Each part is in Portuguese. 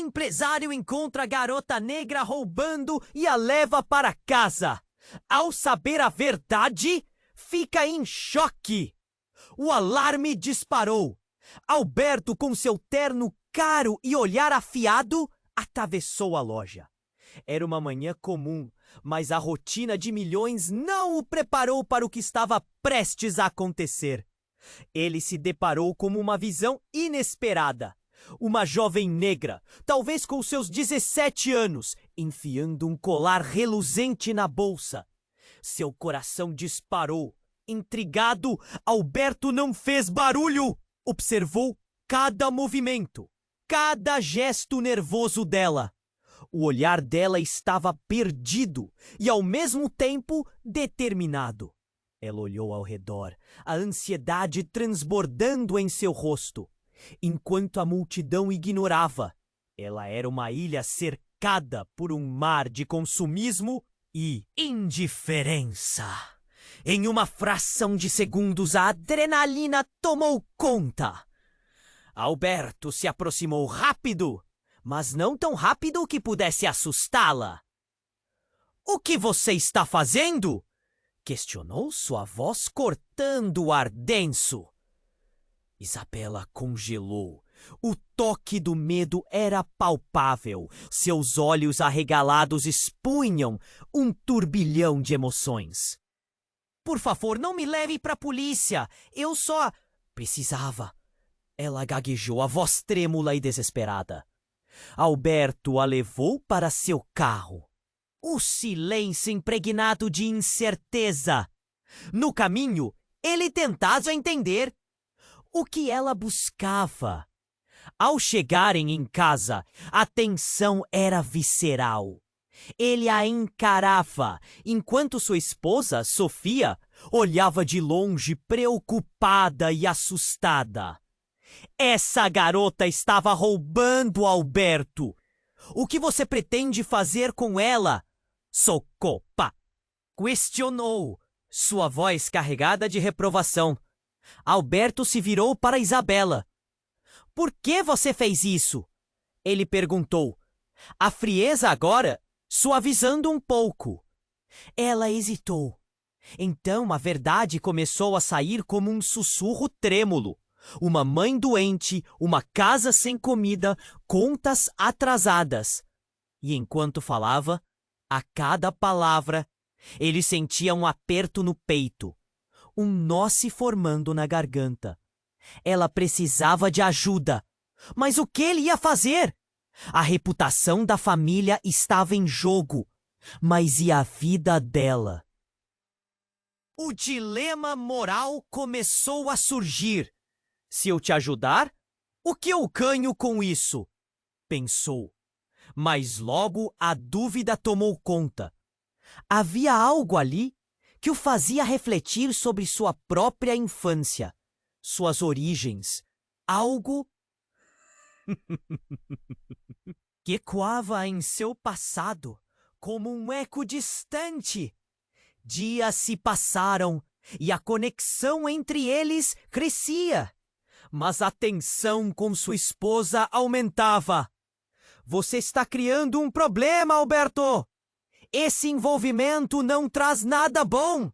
empresário encontra a garota negra roubando e a leva para casa. Ao saber a verdade, fica em choque. O alarme disparou. Alberto, com seu terno caro e olhar afiado, atravessou a loja. Era uma manhã comum, mas a rotina de milhões não o preparou para o que estava prestes a acontecer. Ele se deparou com uma visão inesperada. Uma jovem negra, talvez com seus 17 anos, enfiando um colar reluzente na bolsa. Seu coração disparou. Intrigado, Alberto não fez barulho. Observou cada movimento, cada gesto nervoso dela. O olhar dela estava perdido e, ao mesmo tempo, determinado. Ela olhou ao redor, a ansiedade transbordando em seu rosto. Enquanto a multidão ignorava, ela era uma ilha cercada por um mar de consumismo e indiferença. Em uma fração de segundos, a adrenalina tomou conta. Alberto se aproximou rápido, mas não tão rápido que pudesse assustá-la. "O que você está fazendo?" questionou sua voz cortando o ar denso. Isabela congelou. O toque do medo era palpável. Seus olhos arregalados expunham um turbilhão de emoções. "Por favor, não me leve para a polícia. Eu só precisava." Ela gaguejou, a voz trêmula e desesperada. Alberto a levou para seu carro. O silêncio impregnado de incerteza. No caminho, ele tentava entender o que ela buscava. Ao chegarem em casa, a tensão era visceral. Ele a encarava, enquanto sua esposa, Sofia, olhava de longe, preocupada e assustada. Essa garota estava roubando Alberto. "O que você pretende fazer com ela, Socopa?" questionou, sua voz carregada de reprovação. Alberto se virou para Isabela. "Por que você fez isso?" ele perguntou, a frieza agora suavizando um pouco. Ela hesitou. Então a verdade começou a sair como um sussurro trêmulo. Uma mãe doente, uma casa sem comida, contas atrasadas. E enquanto falava, a cada palavra, ele sentia um aperto no peito, um nó se formando na garganta. Ela precisava de ajuda. Mas o que ele ia fazer? A reputação da família estava em jogo. Mas e a vida dela? O dilema moral começou a surgir. "Se eu te ajudar, o que eu ganho com isso?" pensou. Mas logo a dúvida tomou conta. Havia algo ali que o fazia refletir sobre sua própria infância, suas origens, algo que ecoava em seu passado como um eco distante. Dias se passaram e a conexão entre eles crescia. Mas a tensão com sua esposa aumentava. "Você está criando um problema, Alberto! Esse envolvimento não traz nada bom!"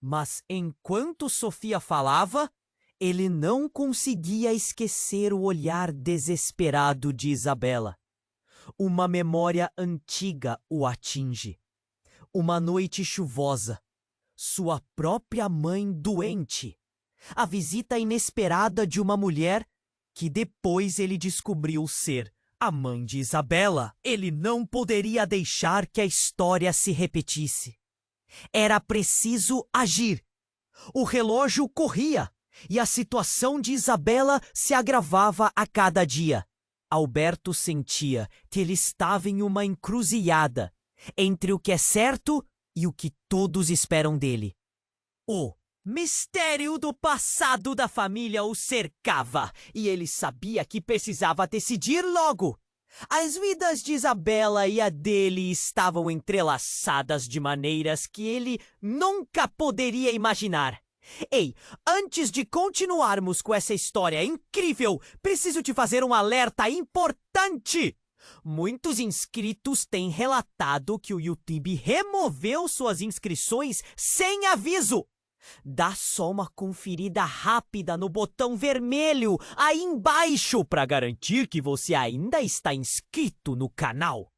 Mas enquanto Sofia falava, ele não conseguia esquecer o olhar desesperado de Isabela. Uma memória antiga o atinge. Uma noite chuvosa. Sua própria mãe doente. A visita inesperada de uma mulher que depois ele descobriu ser a mãe de Isabela. Ele não poderia deixar que a história se repetisse. Era preciso agir. O relógio corria e a situação de Isabela se agravava a cada dia. Alberto sentia que ele estava em uma encruzilhada entre o que é certo e o que todos esperam dele. O mistério do passado da família o cercava e ele sabia que precisava decidir logo. As vidas de Isabela e a dele estavam entrelaçadas de maneiras que ele nunca poderia imaginar. Ei, antes de continuarmos com essa história incrível, preciso te fazer um alerta importante. Muitos inscritos têm relatado que o YouTube removeu suas inscrições sem aviso. Dá só uma conferida rápida no botão vermelho aí embaixo para garantir que você ainda está inscrito no canal.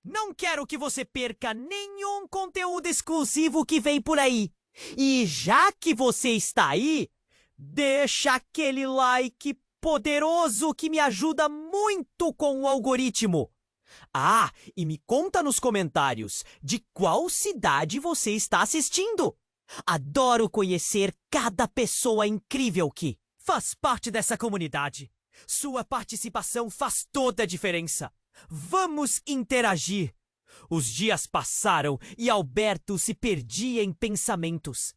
Não quero que você perca nenhum conteúdo exclusivo que vem por aí. E já que você está aí, deixa aquele like poderoso que me ajuda muito com o algoritmo. Ah, e me conta nos comentários de qual cidade você está assistindo. Adoro conhecer cada pessoa incrível que faz parte dessa comunidade. Sua participação faz toda a diferença. Vamos interagir. Os dias passaram e Alberto se perdia em pensamentos.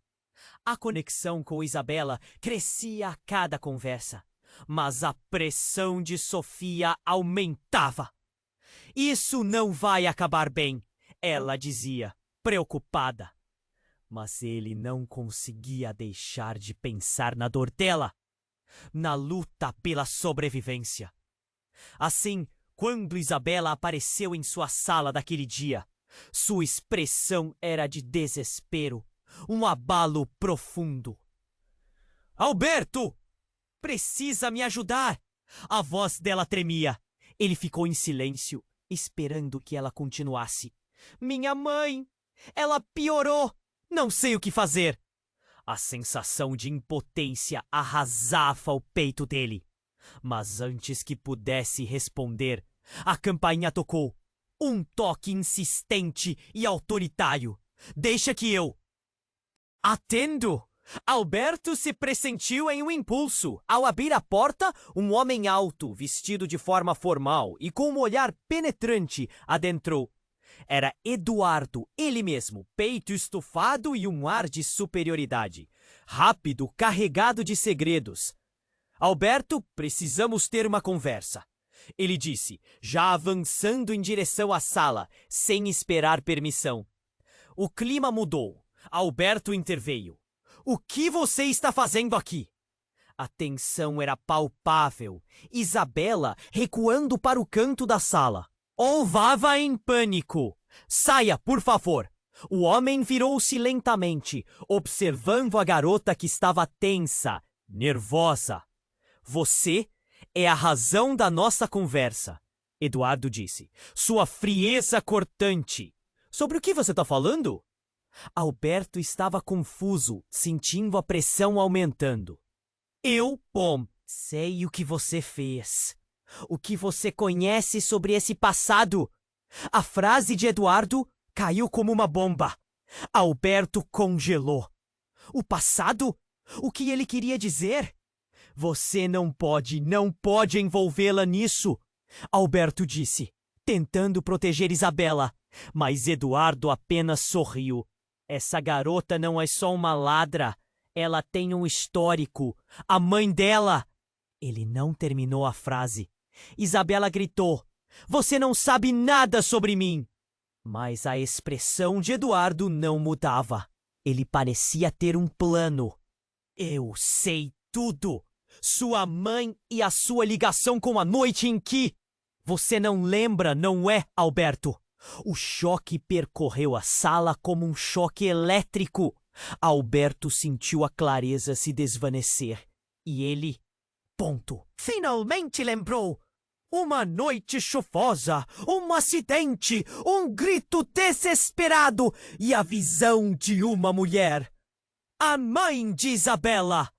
A conexão com Isabela crescia a cada conversa, mas a pressão de Sofia aumentava. Isso não vai acabar bem, ela dizia, preocupada. Mas ele não conseguia deixar de pensar na dor dela, na luta pela sobrevivência. Assim, quando Isabela apareceu em sua sala daquele dia, sua expressão era de desespero, um abalo profundo. Alberto! Precisa me ajudar! A voz dela tremia. Ele ficou em silêncio, esperando que ela continuasse. Minha mãe! Ela piorou! Não sei o que fazer. A sensação de impotência arrasava o peito dele. Mas antes que pudesse responder, a campainha tocou. Um toque insistente e autoritário. Deixa que eu... Atendo! Alberto se pressentiu em um impulso. Ao abrir a porta, um homem alto, vestido de forma formal e com um olhar penetrante, adentrou. Era Eduardo, ele mesmo, peito estufado e um ar de superioridade. Rápido, carregado de segredos. Alberto, precisamos ter uma conversa. Ele disse, já avançando em direção à sala, sem esperar permissão. O clima mudou. Alberto interveio. O que você está fazendo aqui? A tensão era palpável. Isabela recuando para o canto da sala. Olvava em pânico. Saia, por favor. O homem virou-se lentamente, observando a garota que estava tensa, nervosa. Você é a razão da nossa conversa, Eduardo disse. Sua frieza cortante. Sobre o que você está falando? Alberto estava confuso, sentindo a pressão aumentando. Sei o que você fez. O que você conhece sobre esse passado? A frase de Eduardo caiu como uma bomba. Alberto congelou. O passado? O que ele queria dizer? Você não pode envolvê-la nisso, Alberto disse, tentando proteger Isabela. Mas Eduardo apenas sorriu. Essa garota não é só uma ladra. Ela tem um histórico. A mãe dela... Ele não terminou a frase. Isabela gritou. Você não sabe nada sobre mim. Mas a expressão de Eduardo não mudava. Ele parecia ter um plano. Eu sei tudo. Sua mãe e a sua ligação com a noite em que... Você não lembra, não é, Alberto? O choque percorreu a sala como um choque elétrico. Alberto sentiu a clareza se desvanecer. E ele... Finalmente lembrou! Uma noite chuvosa, um acidente, um grito desesperado e a visão de uma mulher. A mãe de Isabela.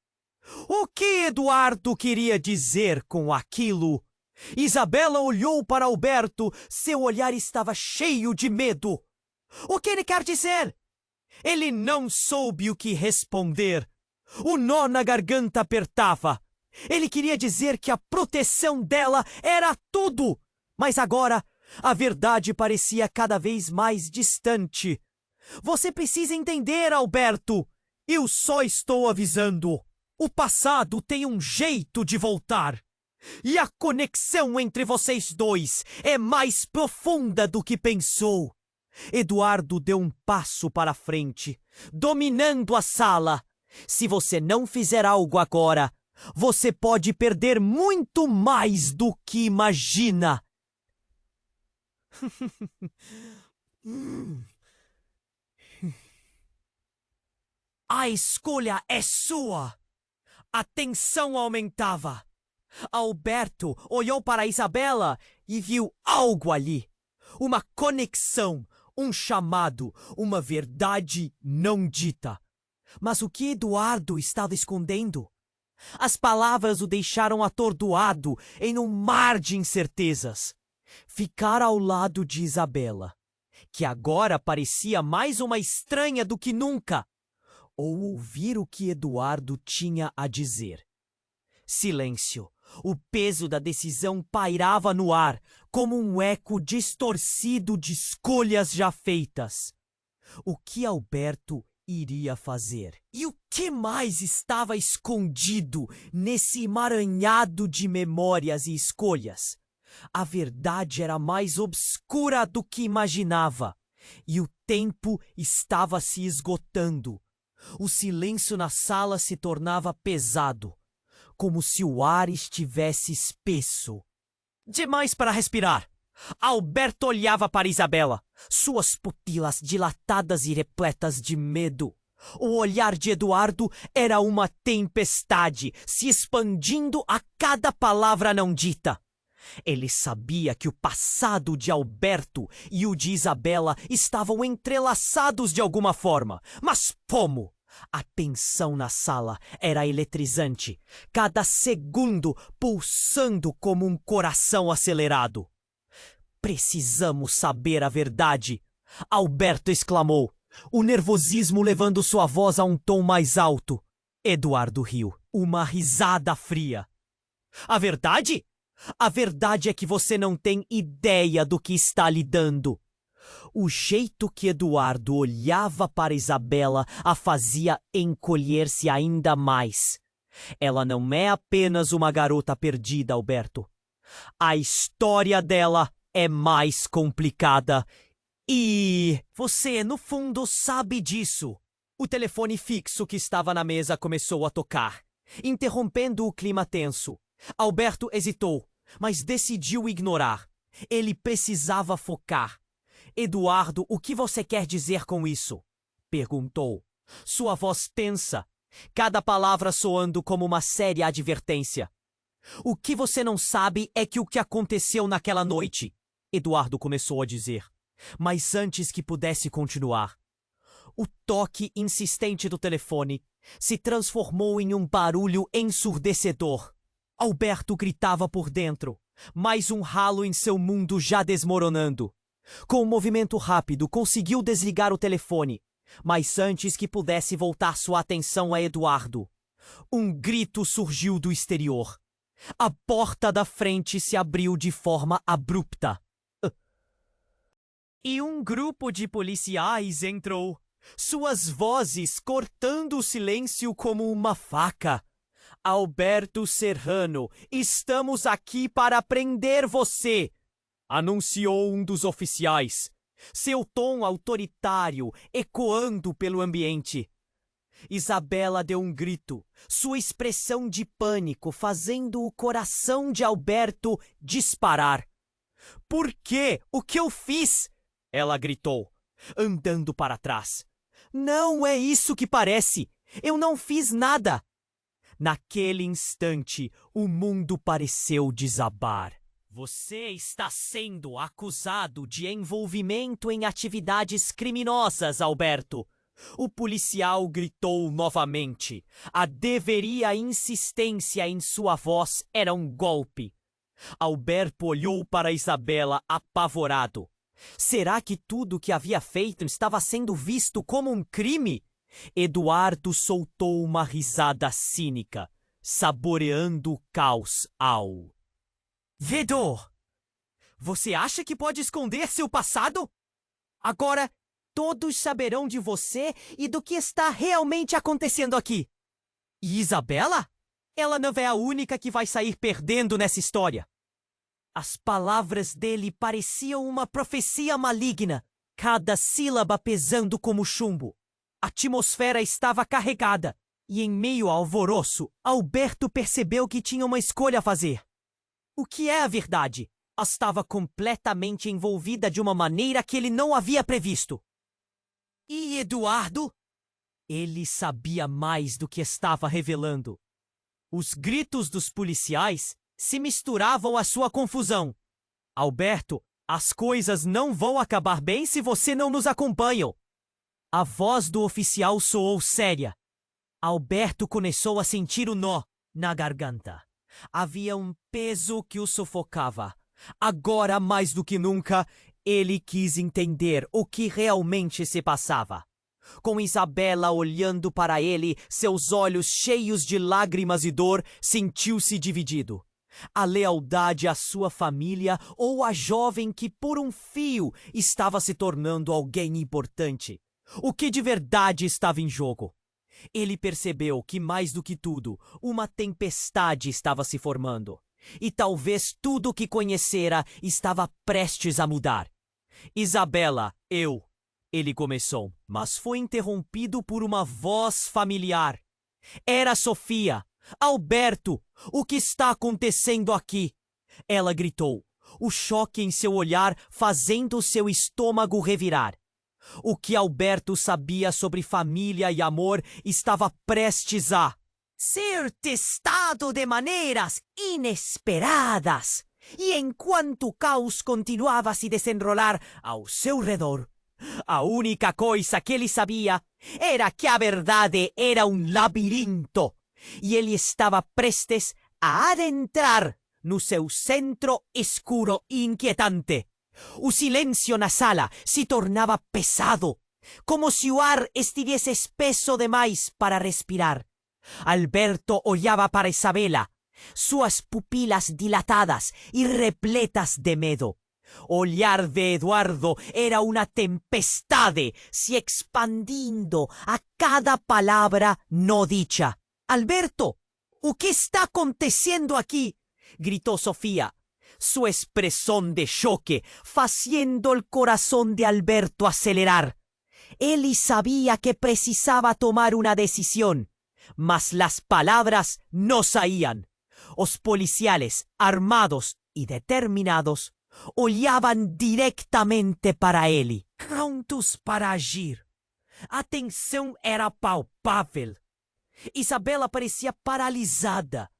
O que Eduardo queria dizer com aquilo? Isabela olhou para Alberto, seu olhar estava cheio de medo. O que ele quer dizer? Ele não soube o que responder. O nó na garganta apertava. Ele queria dizer que a proteção dela era tudo, mas agora a verdade parecia cada vez mais distante. Você precisa entender, Alberto. Eu só estou avisando. O passado tem um jeito de voltar. E a conexão entre vocês dois é mais profunda do que pensou. Eduardo deu um passo para frente, dominando a sala. Se você não fizer algo agora, você pode perder muito mais do que imagina. A escolha é sua! A tensão aumentava. Alberto olhou para Isabela e viu algo ali. Uma conexão, um chamado, uma verdade não dita. Mas o que Eduardo estava escondendo? As palavras o deixaram atordoado em um mar de incertezas. Ficar ao lado de Isabela, que agora parecia mais uma estranha do que nunca, ou ouvir o que Eduardo tinha a dizer. Silêncio. O peso da decisão pairava no ar, como um eco distorcido de escolhas já feitas. O que Alberto iria fazer? E o que mais estava escondido nesse emaranhado de memórias e escolhas? A verdade era mais obscura do que imaginava, e o tempo estava se esgotando. O silêncio na sala se tornava pesado, como se o ar estivesse espesso. Demais para respirar. Alberto olhava para Isabela, suas pupilas dilatadas e repletas de medo. O olhar de Eduardo era uma tempestade, se expandindo a cada palavra não dita. Ele sabia que o passado de Alberto e o de Isabela estavam entrelaçados de alguma forma. Mas como? A tensão na sala era eletrizante, cada segundo pulsando como um coração acelerado. Precisamos saber a verdade, Alberto exclamou, o nervosismo levando sua voz a um tom mais alto. Eduardo riu, uma risada fria. A verdade? A verdade é que você não tem ideia do que está lidando. O jeito que Eduardo olhava para Isabela a fazia encolher-se ainda mais. Ela não é apenas uma garota perdida, Alberto. A história dela é mais complicada. E você, no fundo, sabe disso. O telefone fixo que estava na mesa começou a tocar, interrompendo o clima tenso. Alberto hesitou, mas decidiu ignorar. Ele precisava focar. Eduardo, o que você quer dizer com isso? Perguntou. Sua voz tensa, cada palavra soando como uma séria advertência. O que você não sabe é que o que aconteceu naquela noite, Eduardo começou a dizer, mas antes que pudesse continuar. O toque insistente do telefone se transformou em um barulho ensurdecedor. Alberto gritava por dentro, mais um ralo em seu mundo já desmoronando. Com um movimento rápido, conseguiu desligar o telefone, mas antes que pudesse voltar sua atenção a Eduardo, um grito surgiu do exterior. A porta da frente se abriu de forma abrupta. E um grupo de policiais entrou, suas vozes cortando o silêncio como uma faca. Alberto Serrano, estamos aqui para prender você! Anunciou um dos oficiais, seu tom autoritário ecoando pelo ambiente. Isabela deu um grito, sua expressão de pânico fazendo o coração de Alberto disparar. Por quê? O que eu fiz? Ela gritou, andando para trás. Não é isso que parece! Eu não fiz nada! Naquele instante, o mundo pareceu desabar. Você está sendo acusado de envolvimento em atividades criminosas, Alberto. O policial gritou novamente. A deveria insistência em sua voz era um golpe. Alberto olhou para Isabela apavorado. Será que tudo o que havia feito estava sendo visto como um crime? Eduardo soltou uma risada cínica, saboreando o caos ao... Vedor! Você acha que pode esconder seu passado? Agora, todos saberão de você e do que está realmente acontecendo aqui. E Isabela? Ela não é a única que vai sair perdendo nessa história. As palavras dele pareciam uma profecia maligna, cada sílaba pesando como chumbo. A atmosfera estava carregada, e em meio ao alvoroço, Alberto percebeu que tinha uma escolha a fazer. O que é a verdade? estava completamente envolvida de uma maneira que ele não havia previsto. E Eduardo? Ele sabia mais do que estava revelando. Os gritos dos policiais se misturavam à sua confusão. Alberto, as coisas não vão acabar bem se você não nos acompanha. A voz do oficial soou séria. Alberto começou a sentir o nó na garganta. Havia um peso que o sufocava. Agora, mais do que nunca, ele quis entender o que realmente se passava. Com Isabela olhando para ele, seus olhos cheios de lágrimas e dor, sentiu-se dividido. A lealdade à sua família ou a jovem que por um fio estava se tornando alguém importante? O que de verdade estava em jogo? Ele percebeu que, mais do que tudo, uma tempestade estava se formando. E talvez tudo o que conhecera estava prestes a mudar. Isabela, ele começou, mas foi interrompido por uma voz familiar. Era Sofia. Alberto, o que está acontecendo aqui? Ela gritou, o choque em seu olhar fazendo seu estômago revirar. O que Alberto sabia sobre família e amor estava prestes a ser testado de maneiras inesperadas. E enquanto o caos continuava a se desenrolar ao seu redor, a única coisa que ele sabia era que a verdade era um labirinto e ele estava prestes a adentrar no seu centro escuro e inquietante. O silêncio na sala se tornava pesado, como se o ar estivesse espesso demais para respirar. Alberto olhava para Isabela, suas pupilas dilatadas e repletas de medo. O olhar de Eduardo era uma tempestade se expandindo a cada palavra não dicha. «Alberto, o que está acontecendo aqui?» gritó Sofía. Su expresión de choque haciendo el corazón de Alberto acelerar. Él sabía que precisaba tomar una decisión, mas las palabras no salían. Os policiales, armados y determinados, olhavam diretamente para ele, prontos para agir. A tensão era palpável. Isabela parecia paralisada,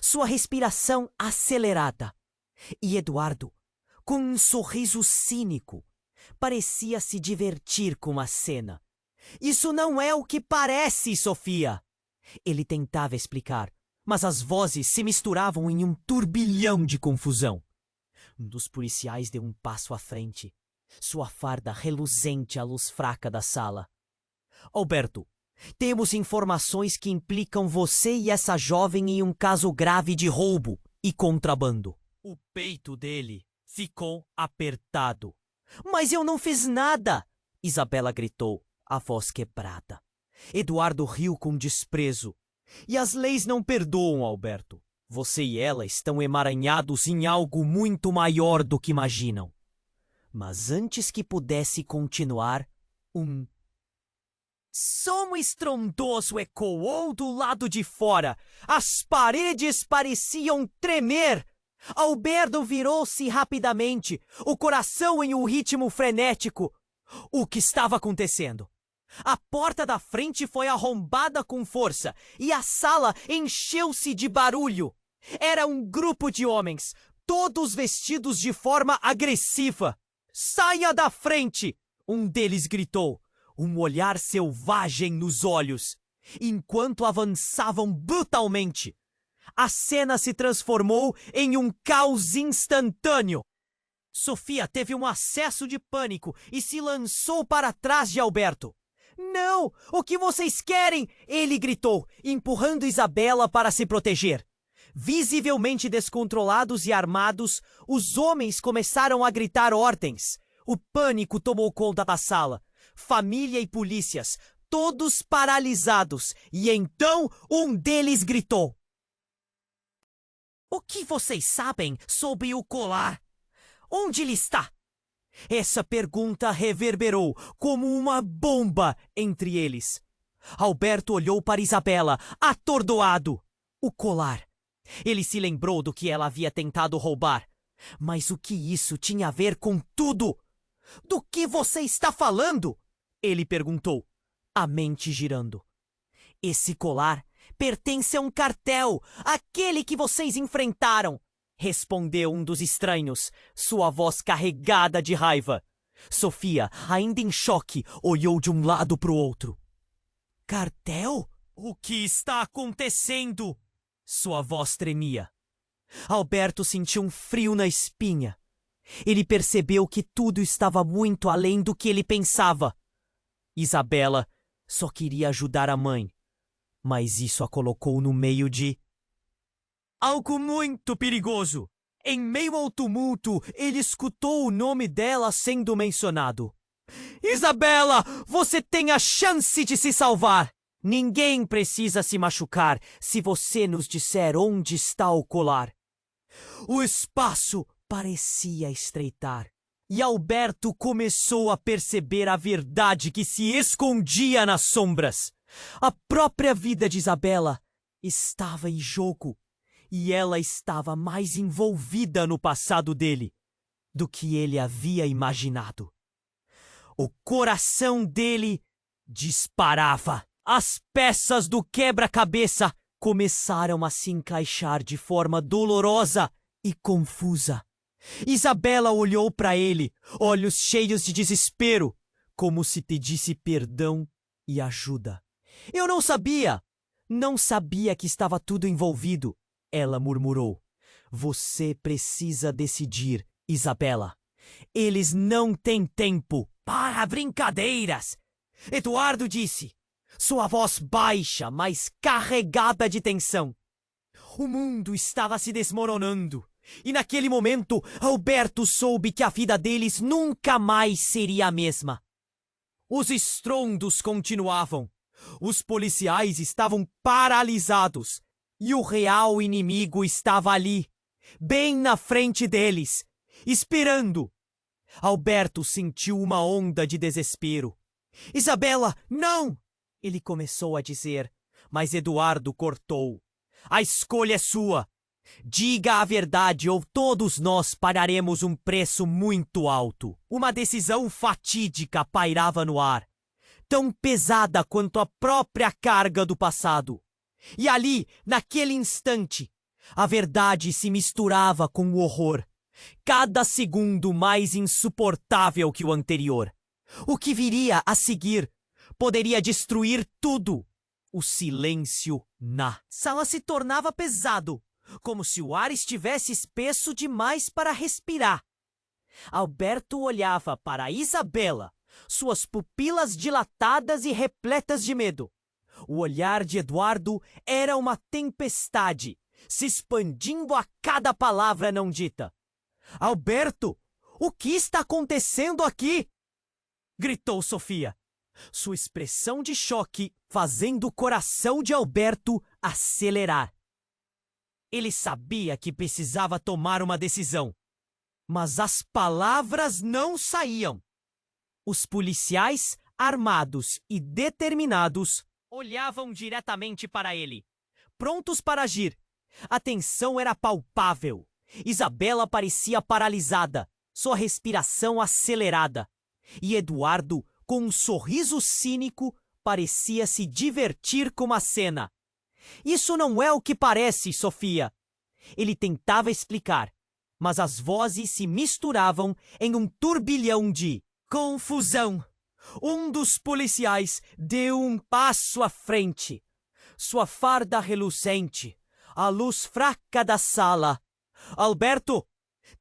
sua respiração acelerada. E Eduardo, com um sorriso cínico, parecia se divertir com a cena. Isso não é o que parece, Sofia. Ele tentava explicar, mas as vozes se misturavam em um turbilhão de confusão. Um dos policiais deu um passo à frente, sua farda reluzente à luz fraca da sala. Alberto, temos informações que implicam você e essa jovem em um caso grave de roubo e contrabando. O peito dele ficou apertado. Mas eu não fiz nada! Isabela gritou, a voz quebrada. Eduardo riu com desprezo. E as leis não perdoam, Alberto. Você e ela estão emaranhados em algo muito maior do que imaginam. Mas antes que pudesse continuar, um som estrondoso ecoou do lado de fora. As paredes pareciam tremer. Alberto virou-se rapidamente, o coração em um ritmo frenético. O que estava acontecendo? A porta da frente foi arrombada com força e a sala encheu-se de barulho. Era um grupo de homens, todos vestidos de forma agressiva. Saia da frente! Um deles gritou, um olhar selvagem nos olhos, enquanto avançavam brutalmente. A cena se transformou em um caos instantâneo. Sofia teve um acesso de pânico e se lançou para trás de Alberto. Não! O que vocês querem? Ele gritou, empurrando Isabela para se proteger. Visivelmente descontrolados e armados, os homens começaram a gritar ordens. O pânico tomou conta da sala. Família e polícias, todos paralisados. E então um deles gritou: "O que vocês sabem sobre o colar? Onde ele está?" Essa pergunta reverberou como uma bomba entre eles. Alberto olhou para Isabela, atordoado. O colar. Ele se lembrou do que ela havia tentado roubar. Mas o que isso tinha a ver com tudo? Do que você está falando? Ele perguntou, a mente girando. Esse colar pertence a um cartel, aquele que vocês enfrentaram, respondeu um dos estranhos, sua voz carregada de raiva. Sofia, ainda em choque, olhou de um lado para o outro. Cartel? O que está acontecendo? Sua voz tremia. Alberto sentiu um frio na espinha. Ele percebeu que tudo estava muito além do que ele pensava. Isabela só queria ajudar a mãe, mas isso a colocou no meio de algo muito perigoso. Em meio ao tumulto, ele escutou o nome dela sendo mencionado. Isabela, você tem a chance de se salvar! Ninguém precisa se machucar se você nos disser onde está o colar. O espaço parecia estreitar, e Alberto começou a perceber a verdade que se escondia nas sombras. A própria vida de Isabela estava em jogo, e ela estava mais envolvida no passado dele do que ele havia imaginado. O coração dele disparava. As peças do quebra-cabeça começaram a se encaixar de forma dolorosa e confusa. Isabela olhou para ele, olhos cheios de desespero, como se pedisse perdão e ajuda. Eu não sabia que estava tudo envolvido, ela murmurou. Você precisa decidir, Isabela. Eles não têm tempo para brincadeiras. Eduardo disse, sua voz baixa, mas carregada de tensão. O mundo estava se desmoronando. E naquele momento, Alberto soube que a vida deles nunca mais seria a mesma. Os estrondos continuavam. Os policiais estavam paralisados. E o real inimigo estava ali, bem na frente deles, esperando. Alberto sentiu uma onda de desespero. Isabela, não! Ele começou a dizer, mas Eduardo cortou. A escolha é sua. Diga a verdade ou todos nós pagaremos um preço muito alto. Uma decisão fatídica pairava no ar, tão pesada quanto a própria carga do passado. E ali, naquele instante, a verdade se misturava com o horror, cada segundo mais insuportável que o anterior. O que viria a seguir poderia destruir tudo. O silêncio na sala se tornava pesado, como se o ar estivesse espesso demais para respirar. Alberto olhava para Isabela, suas pupilas dilatadas e repletas de medo. O olhar de Eduardo era uma tempestade, se expandindo a cada palavra não dita. Alberto, o que está acontecendo aqui? Gritou Sofia, sua expressão de choque fazendo o coração de Alberto acelerar. Ele sabia que precisava tomar uma decisão, mas as palavras não saíam. Os policiais, armados e determinados, olhavam diretamente para ele, prontos para agir. A tensão era palpável. Isabela parecia paralisada, sua respiração acelerada. E Eduardo, com um sorriso cínico, parecia se divertir com a cena. Isso não é o que parece, Sofia. Ele tentava explicar, mas as vozes se misturavam em um turbilhão de confusão. Um dos policiais deu um passo à frente. Sua farda reluzente, a luz fraca da sala. Alberto,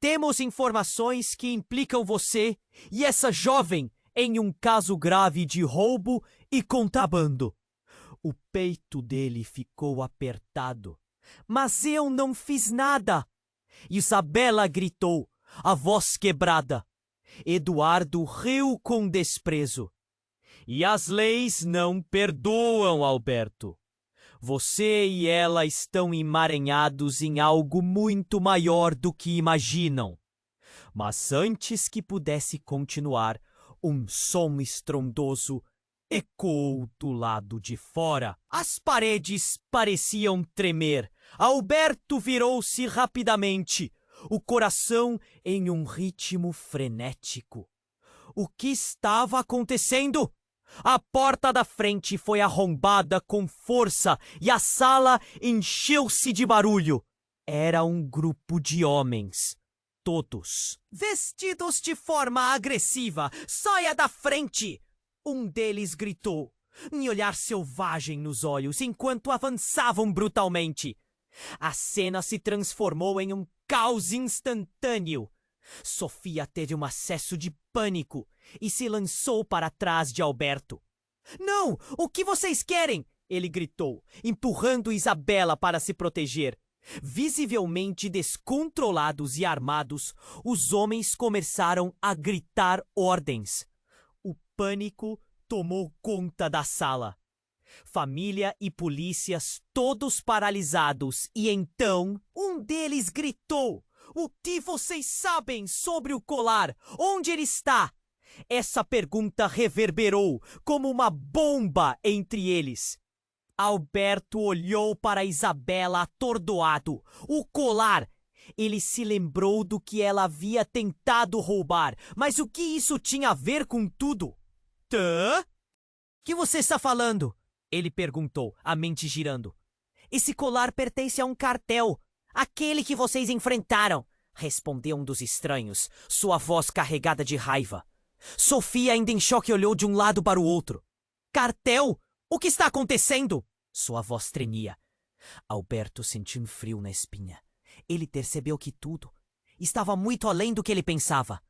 temos informações que implicam você e essa jovem em um caso grave de roubo e contrabando. O peito dele ficou apertado. Mas eu não fiz nada! Isabela gritou, a voz quebrada. Eduardo riu com desprezo. E as leis não perdoam, Alberto. Você e ela estão emaranhados em algo muito maior do que imaginam. Mas antes que pudesse continuar, um som estrondoso ecoou do lado de fora. As paredes pareciam tremer. Alberto virou-se rapidamente. o coração em um ritmo frenético. O que estava acontecendo? A porta da frente foi arrombada com força e a sala encheu-se de barulho. Era um grupo de homens, todos vestidos de forma agressiva. Saia da frente! Um deles gritou, em olhar selvagem nos olhos, enquanto avançavam brutalmente. A cena se transformou em um caos instantâneo. Sofia teve um acesso de pânico e se lançou para trás de Alberto. Não! O que vocês querem? Ele gritou, empurrando Isabela para se proteger. Visivelmente descontrolados e armados, os homens começaram a gritar ordens. O pânico tomou conta da sala. Família e polícias todos paralisados, e então um deles gritou: "O que vocês sabem sobre o colar? Onde ele está?" Essa pergunta reverberou como uma bomba entre eles. Alberto olhou para Isabela atordoado. O colar! Ele se lembrou do que ela havia tentado roubar, mas o que isso tinha a ver com tudo? Tã? Que você está falando? Ele perguntou, a mente girando. Esse colar pertence a um cartel. Aquele que vocês enfrentaram, respondeu um dos estranhos, sua voz carregada de raiva. Sofia, ainda em choque, olhou de um lado para o outro. Cartel? O que está acontecendo? Sua voz tremia. Alberto sentiu um frio na espinha. Ele percebeu que tudo estava muito além do que ele pensava.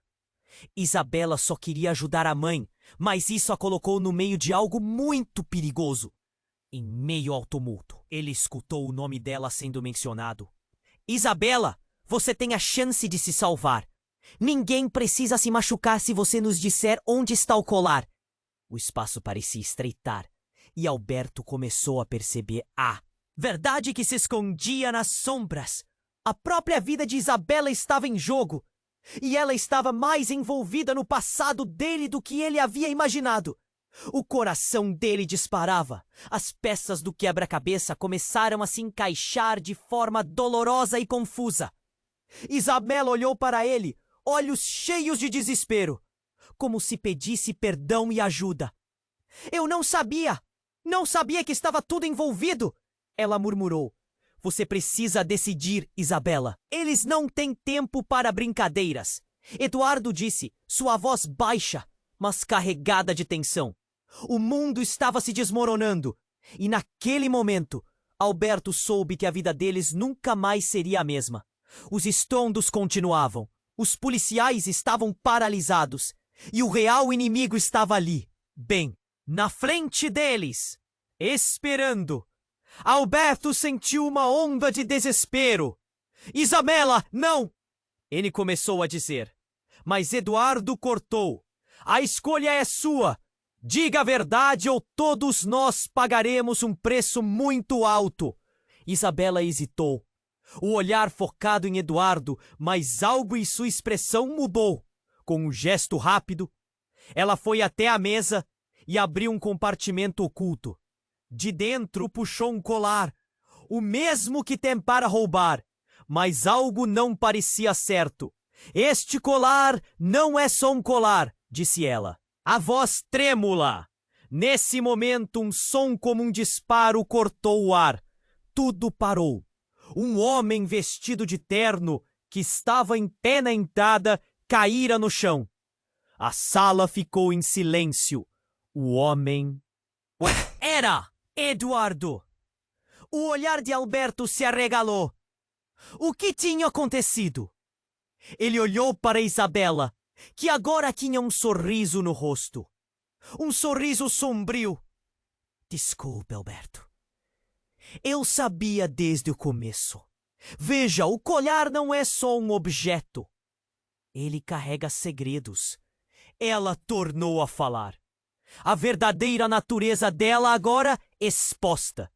Isabela só queria ajudar a mãe, mas isso a colocou no meio de algo muito perigoso. Em meio ao tumulto, ele escutou o nome dela sendo mencionado. Isabela, você tem a chance de se salvar. Ninguém precisa se machucar se você nos disser onde está o colar. O espaço parecia estreitar, e Alberto começou a perceber a verdade que se escondia nas sombras. A própria vida de Isabela estava em jogo, e ela estava mais envolvida no passado dele do que ele havia imaginado. O coração dele disparava. As peças do quebra-cabeça começaram a se encaixar de forma dolorosa e confusa. Isabela olhou para ele, olhos cheios de desespero, como se pedisse perdão e ajuda. Eu não sabia que estava tudo envolvido, ela murmurou. Você precisa decidir, Isabela. Eles não têm tempo para brincadeiras. Eduardo disse, sua voz baixa, mas carregada de tensão. O mundo estava se desmoronando, e naquele momento, Alberto soube que a vida deles nunca mais seria a mesma. Os estrondos continuavam, os policiais estavam paralisados, e o real inimigo estava ali, bem, na frente deles, esperando. Alberto sentiu uma onda de desespero. Isabela, não! Ele começou a dizer, mas Eduardo cortou. A escolha é sua. Diga a verdade ou todos nós pagaremos um preço muito alto. Isabela hesitou, o olhar focado em Eduardo, mas algo em sua expressão mudou. Com um gesto rápido, ela foi até a mesa e abriu um compartimento oculto. De dentro puxou um colar, o mesmo que tentara roubar, mas algo não parecia certo. Este colar não é só um colar, disse ela. A voz trêmula. Nesse momento, um som como um disparo cortou o ar. Tudo parou. Um homem vestido de terno, que estava em pé na entrada, caíra no chão. A sala ficou em silêncio. O homem... Era Eduardo! O olhar de Alberto se arregalou. O que tinha acontecido? Ele olhou para Isabela, que agora tinha um sorriso no rosto. Um sorriso sombrio. Desculpe, Alberto. Eu sabia desde o começo. Veja, o colar não é só um objeto. Ele carrega segredos. Ela tornou a falar. A verdadeira natureza dela agora exposta.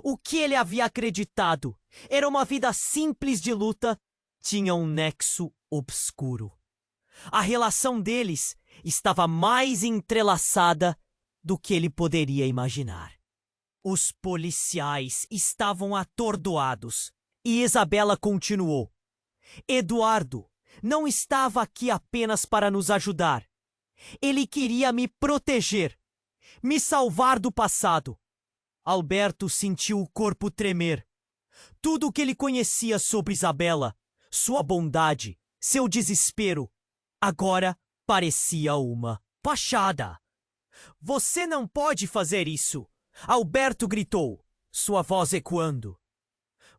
O que ele havia acreditado era uma vida simples de luta, tinha um nexo obscuro. A relação deles estava mais entrelaçada do que ele poderia imaginar. Os policiais estavam atordoados e Isabela continuou. Eduardo não estava aqui apenas para nos ajudar. Ele queria me proteger, me salvar do passado. Alberto sentiu o corpo tremer. Tudo o que ele conhecia sobre Isabela, sua bondade, seu desespero, agora parecia uma fachada. Você não pode fazer isso! Alberto gritou, sua voz ecoando.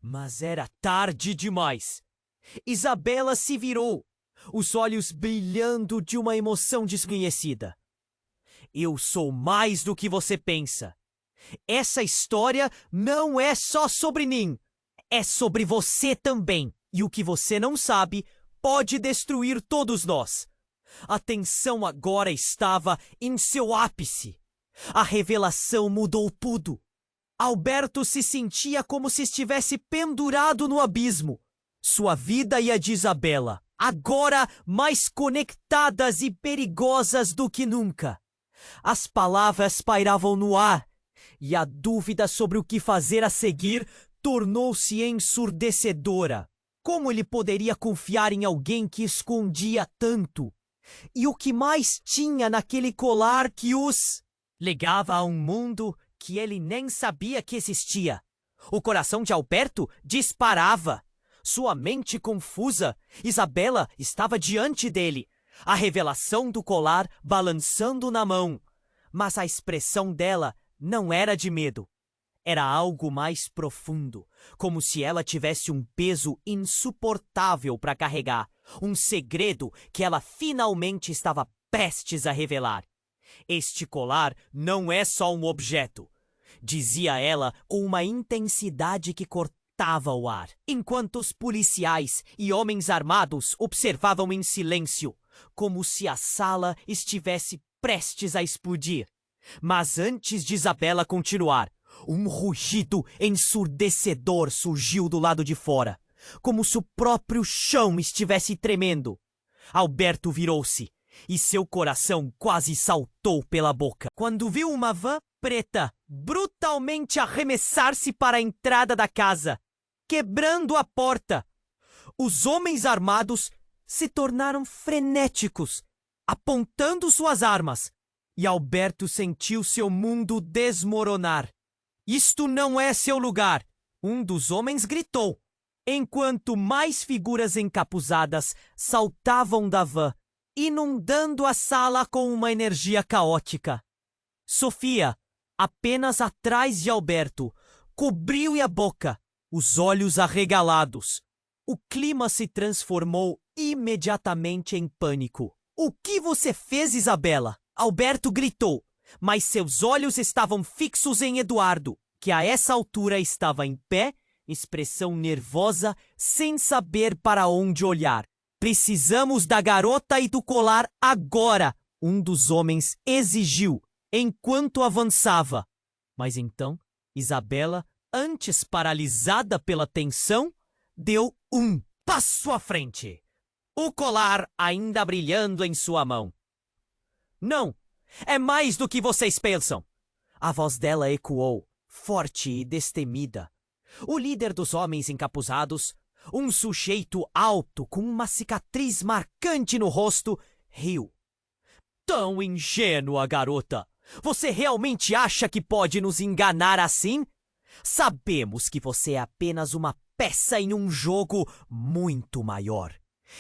Mas era tarde demais. Isabela se virou, os olhos brilhando de uma emoção desconhecida. Eu sou mais do que você pensa. Essa história não é só sobre mim. É sobre você também. E o que você não sabe pode destruir todos nós. A tensão agora estava em seu ápice. A revelação mudou tudo. Alberto se sentia como se estivesse pendurado no abismo. Sua vida e a de Isabela, agora mais conectadas e perigosas do que nunca. As palavras pairavam no ar, e a dúvida sobre o que fazer a seguir tornou-se ensurdecedora. Como ele poderia confiar em alguém que escondia tanto? E o que mais tinha naquele colar que os ligava a um mundo que ele nem sabia que existia? O coração de Alberto disparava. Sua mente confusa, Isabela estava diante dele, a revelação do colar balançando na mão. Mas a expressão dela não era de medo. Era algo mais profundo, como se ela tivesse um peso insuportável para carregar, um segredo que ela finalmente estava prestes a revelar. Este colar não é só um objeto, dizia ela com uma intensidade que cortava o ar, enquanto os policiais e homens armados observavam em silêncio, como se a sala estivesse prestes a explodir. Mas antes de Isabela continuar, um rugido ensurdecedor surgiu do lado de fora, como se o próprio chão estivesse tremendo. Alberto virou-se e seu coração quase saltou pela boca quando viu uma van preta brutalmente arremessar-se para a entrada da casa, quebrando a porta. Os homens armados se tornaram frenéticos, apontando suas armas, e Alberto sentiu seu mundo desmoronar. Isto não é seu lugar, um dos homens gritou, enquanto mais figuras encapuzadas saltavam da van, inundando a sala com uma energia caótica. Sofia, apenas atrás de Alberto, cobriu-lhe a boca, os olhos arregalados. O clima se transformou imediatamente em pânico. O que você fez, Isabela? Alberto gritou, mas seus olhos estavam fixos em Eduardo, que a essa altura estava em pé, expressão nervosa, sem saber para onde olhar. Precisamos da garota e do colar agora, um dos homens exigiu, enquanto avançava. Mas então, Isabela, antes paralisada pela tensão, deu um passo à frente, o colar ainda brilhando em sua mão. Não, é mais do que vocês pensam. A voz dela ecoou, forte e destemida. O líder dos homens encapuzados, um sujeito alto com uma cicatriz marcante no rosto, riu. Tão ingênua, garota! Você realmente acha que pode nos enganar assim? Sabemos que você é apenas uma peça em um jogo muito maior.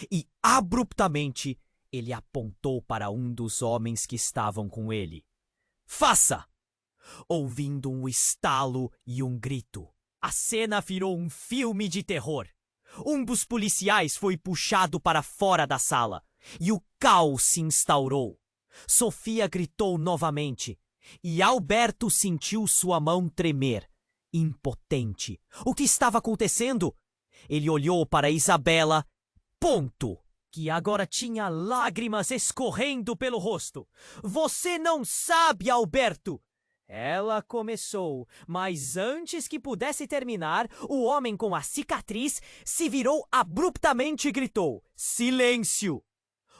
E, abruptamente, ele apontou para um dos homens que estavam com ele. Faça! Ouvindo um estalo e um grito, a cena virou um filme de terror. Um dos policiais foi puxado para fora da sala e o caos se instaurou. Sofia gritou novamente e Alberto sentiu sua mão tremer, impotente. O que estava acontecendo? Ele olhou para Isabela, que agora tinha lágrimas escorrendo pelo rosto. Você não sabe, Alberto! Ela começou, mas antes que pudesse terminar, o homem com a cicatriz se virou abruptamente e gritou: Silêncio!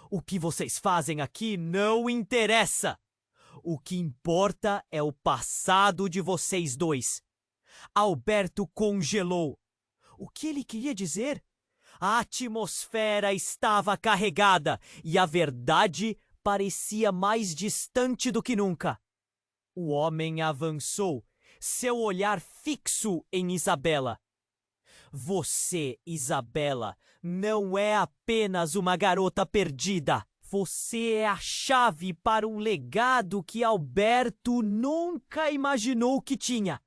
O que vocês fazem aqui não interessa. O que importa é o passado de vocês dois. Alberto congelou. O que ele queria dizer? A atmosfera estava carregada e a verdade parecia mais distante do que nunca. O homem avançou, seu olhar fixo em Isabela. Você, Isabela, não é apenas uma garota perdida. Você é a chave para um legado que Alberto nunca imaginou que tinha.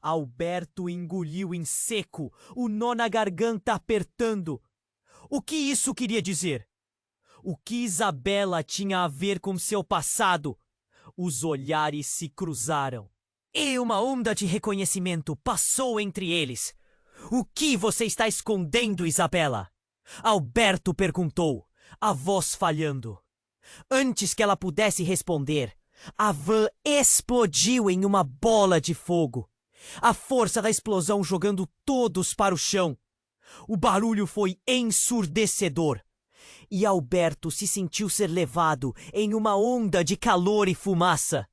Alberto engoliu em seco, o nó na garganta apertando. O que isso queria dizer? O que Isabela tinha a ver com seu passado? Os olhares se cruzaram. E uma onda de reconhecimento passou entre eles. O que você está escondendo, Isabela? Alberto perguntou, a voz falhando. Antes que ela pudesse responder, a van explodiu em uma bola de fogo. A força da explosão jogando todos para o chão. O barulho foi ensurdecedor. E Alberto se sentiu ser levado em uma onda de calor e fumaça.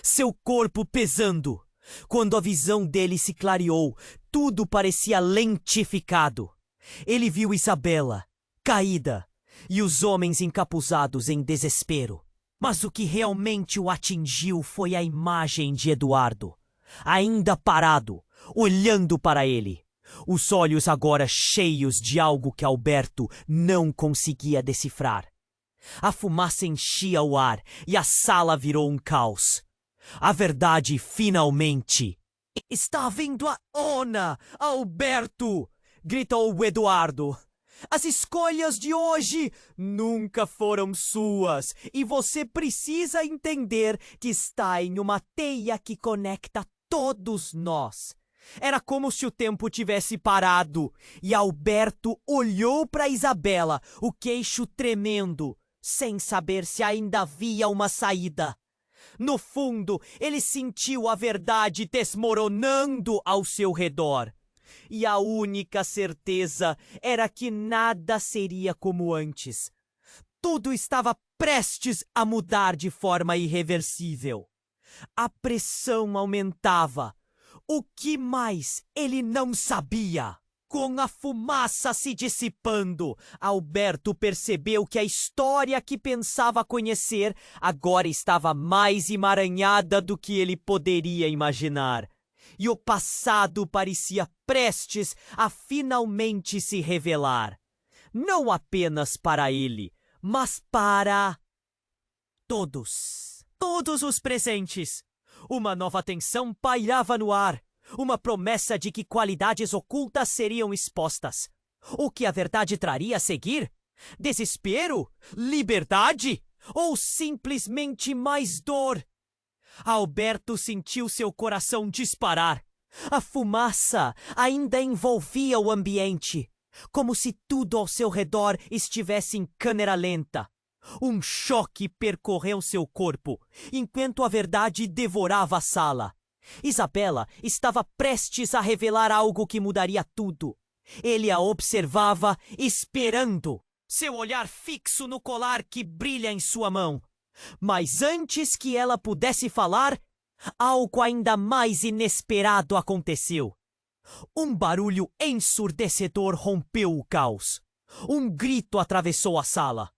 Seu corpo pesando. Quando a visão dele se clareou, tudo parecia lentificado. Ele viu Isabela, caída, e os homens encapuzados em desespero. Mas o que realmente o atingiu foi a imagem de Eduardo, ainda parado, olhando para ele. Os olhos agora cheios de algo que Alberto não conseguia decifrar. A fumaça enchia o ar e a sala virou um caos. A verdade finalmente... Está vindo à tona, Alberto! Gritou o Eduardo. As escolhas de hoje nunca foram suas e você precisa entender que está em uma teia que conecta todos nós. Era como se o tempo tivesse parado e Alberto olhou para Isabela, o queixo tremendo, sem saber se ainda havia uma saída. No fundo, ele sentiu a verdade desmoronando ao seu redor. E a única certeza era que nada seria como antes. Tudo estava prestes a mudar de forma irreversível. A pressão aumentava. O que mais ele não sabia? Com a fumaça se dissipando, Alberto percebeu que a história que pensava conhecer agora estava mais emaranhada do que ele poderia imaginar. E o passado parecia prestes a finalmente se revelar. Não apenas para ele, mas para todos. Todos os presentes. Uma nova tensão pairava no ar. Uma promessa de que qualidades ocultas seriam expostas. O que a verdade traria a seguir? Desespero? Liberdade? Ou simplesmente mais dor? Alberto sentiu seu coração disparar. A fumaça ainda envolvia o ambiente, como se tudo ao seu redor estivesse em câmera lenta. Um choque percorreu seu corpo, enquanto a verdade devorava a sala. Isabela estava prestes a revelar algo que mudaria tudo. Ele a observava, esperando, seu olhar fixo no colar que brilha em sua mão. Mas antes que ela pudesse falar, algo ainda mais inesperado aconteceu. Um barulho ensurdecedor rompeu o caos. Um grito atravessou a sala.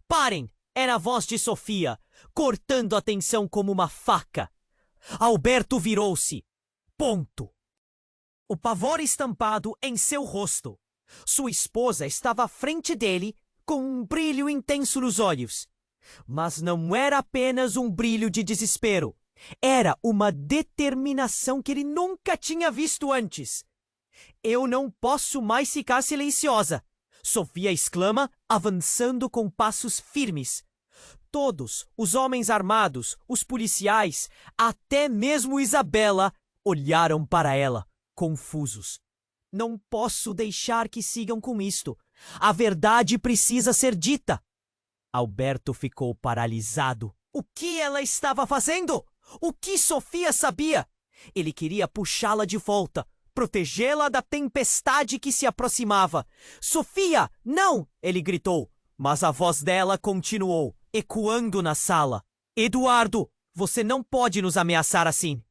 Parem! Era a voz de Sofia, cortando a tensão como uma faca. Alberto virou-se. Ponto. O pavor estampado em seu rosto. Sua esposa estava à frente dele, com um brilho intenso nos olhos. Mas não era apenas um brilho de desespero. Era uma determinação que ele nunca tinha visto antes. Eu não posso mais ficar silenciosa, Sofia exclama, avançando com passos firmes. Todos, os homens armados, os policiais, até mesmo Isabela, olharam para ela, confusos. Não posso deixar que sigam com isto. A verdade precisa ser dita. Alberto ficou paralisado. O que ela estava fazendo? O que Sofia sabia? Ele queria puxá-la de volta, protegê-la da tempestade que se aproximava. Sofia, não! Ele gritou, mas a voz dela continuou, ecoando na sala. Eduardo, você não pode nos ameaçar assim.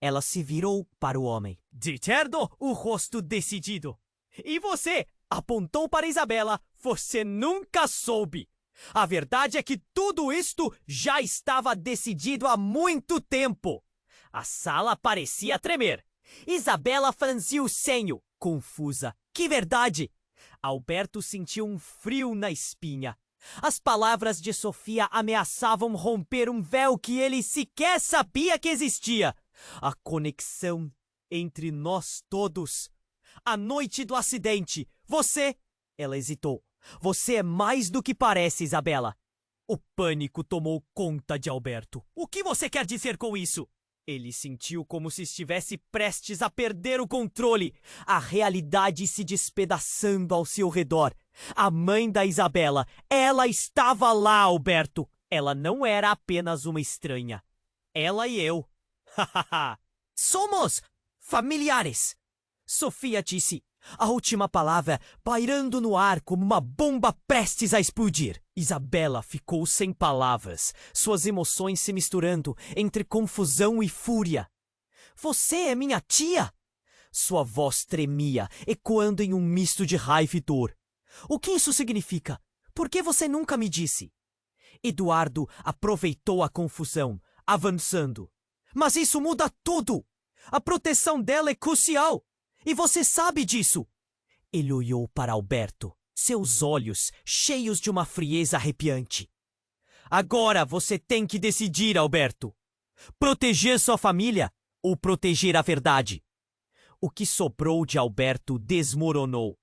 Ela se virou para o homem. De certo, o rosto decidido. E você, Apontou para Isabela. Você nunca soube. A verdade é que tudo isto já estava decidido há muito tempo. A sala parecia tremer. Isabela franziu o senho, confusa. Que verdade? Alberto sentiu um frio na espinha. As palavras de Sofia ameaçavam romper um véu que ele sequer sabia que existia. A conexão entre nós todos. A noite do acidente. Você... Ela hesitou. Você é mais do que parece, Isabela. O pânico tomou conta de Alberto. O que você quer dizer com isso? Ele sentiu como se estivesse prestes a perder o controle. A realidade se despedaçando ao seu redor. A mãe da Isabela. Ela estava lá, Alberto. Ela não era apenas uma estranha. Ela e eu. Somos familiares. Sofia disse. A última palavra pairando no ar como uma bomba prestes a explodir. Isabela ficou sem palavras, suas emoções se misturando entre confusão e fúria. Você é minha tia? Sua voz tremia, ecoando em um misto de raiva e dor. O que isso significa? Por que você nunca me disse? Eduardo aproveitou a confusão, avançando. Mas isso muda tudo! A proteção dela é crucial! E você sabe disso! Ele olhou para Alberto, seus olhos cheios de uma frieza arrepiante. Agora você tem que decidir, Alberto. Proteger sua família ou proteger a verdade? O que sobrou de Alberto desmoronou.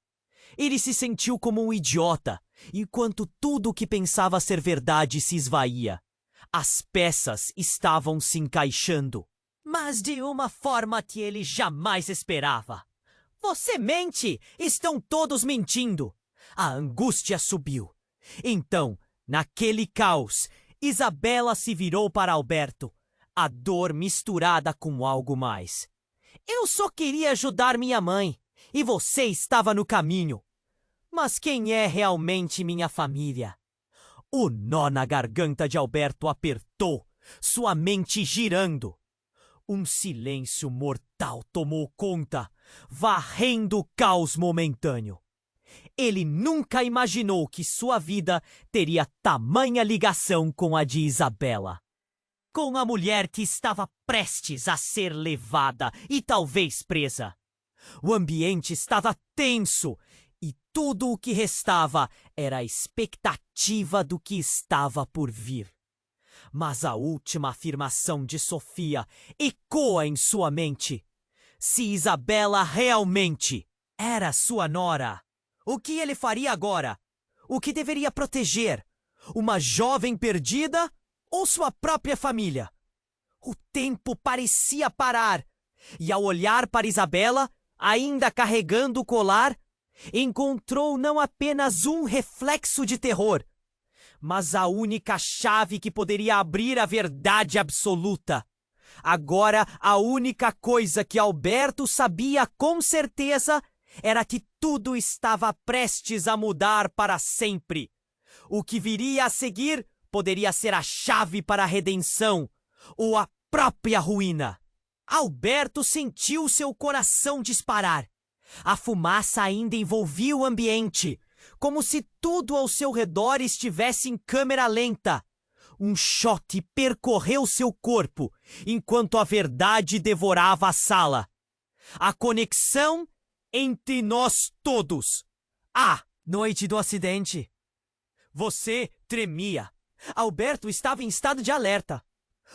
Ele se sentiu como um idiota, enquanto tudo o que pensava ser verdade se esvaía. As peças estavam se encaixando, mas de uma forma que ele jamais esperava. Você mente! Estão todos mentindo! A angústia subiu. Então, naquele caos, Isabela se virou para Alberto, a dor misturada com algo mais. Eu só queria ajudar minha mãe, e você estava no caminho. Mas quem é realmente minha família? O nó na garganta de Alberto apertou, sua mente girando. Um silêncio mortal tomou conta, varrendo o caos momentâneo. Ele nunca imaginou que sua vida teria tamanha ligação com a de Isabela. Com a mulher que estava prestes a ser levada e talvez presa. O ambiente estava tenso e tudo o que restava era a expectativa do que estava por vir. Mas a última afirmação de Sofia ecoa em sua mente. Se Isabela realmente era sua nora, o que ele faria agora? O que deveria proteger? Uma jovem perdida ou sua própria família? O tempo parecia parar, e ao olhar para Isabela, ainda carregando o colar, encontrou não apenas um reflexo de terror, mas a única chave que poderia abrir a verdade absoluta. Agora, a única coisa que Alberto sabia com certeza era que tudo estava prestes a mudar para sempre. O que viria a seguir poderia ser a chave para a redenção ou a própria ruína. Alberto sentiu seu coração disparar. A fumaça ainda envolvia o ambiente, como se tudo ao seu redor estivesse em câmera lenta. Um choque percorreu seu corpo, enquanto a verdade devorava a sala. A conexão entre nós todos. A noite do acidente. Você tremia. Alberto estava em estado de alerta.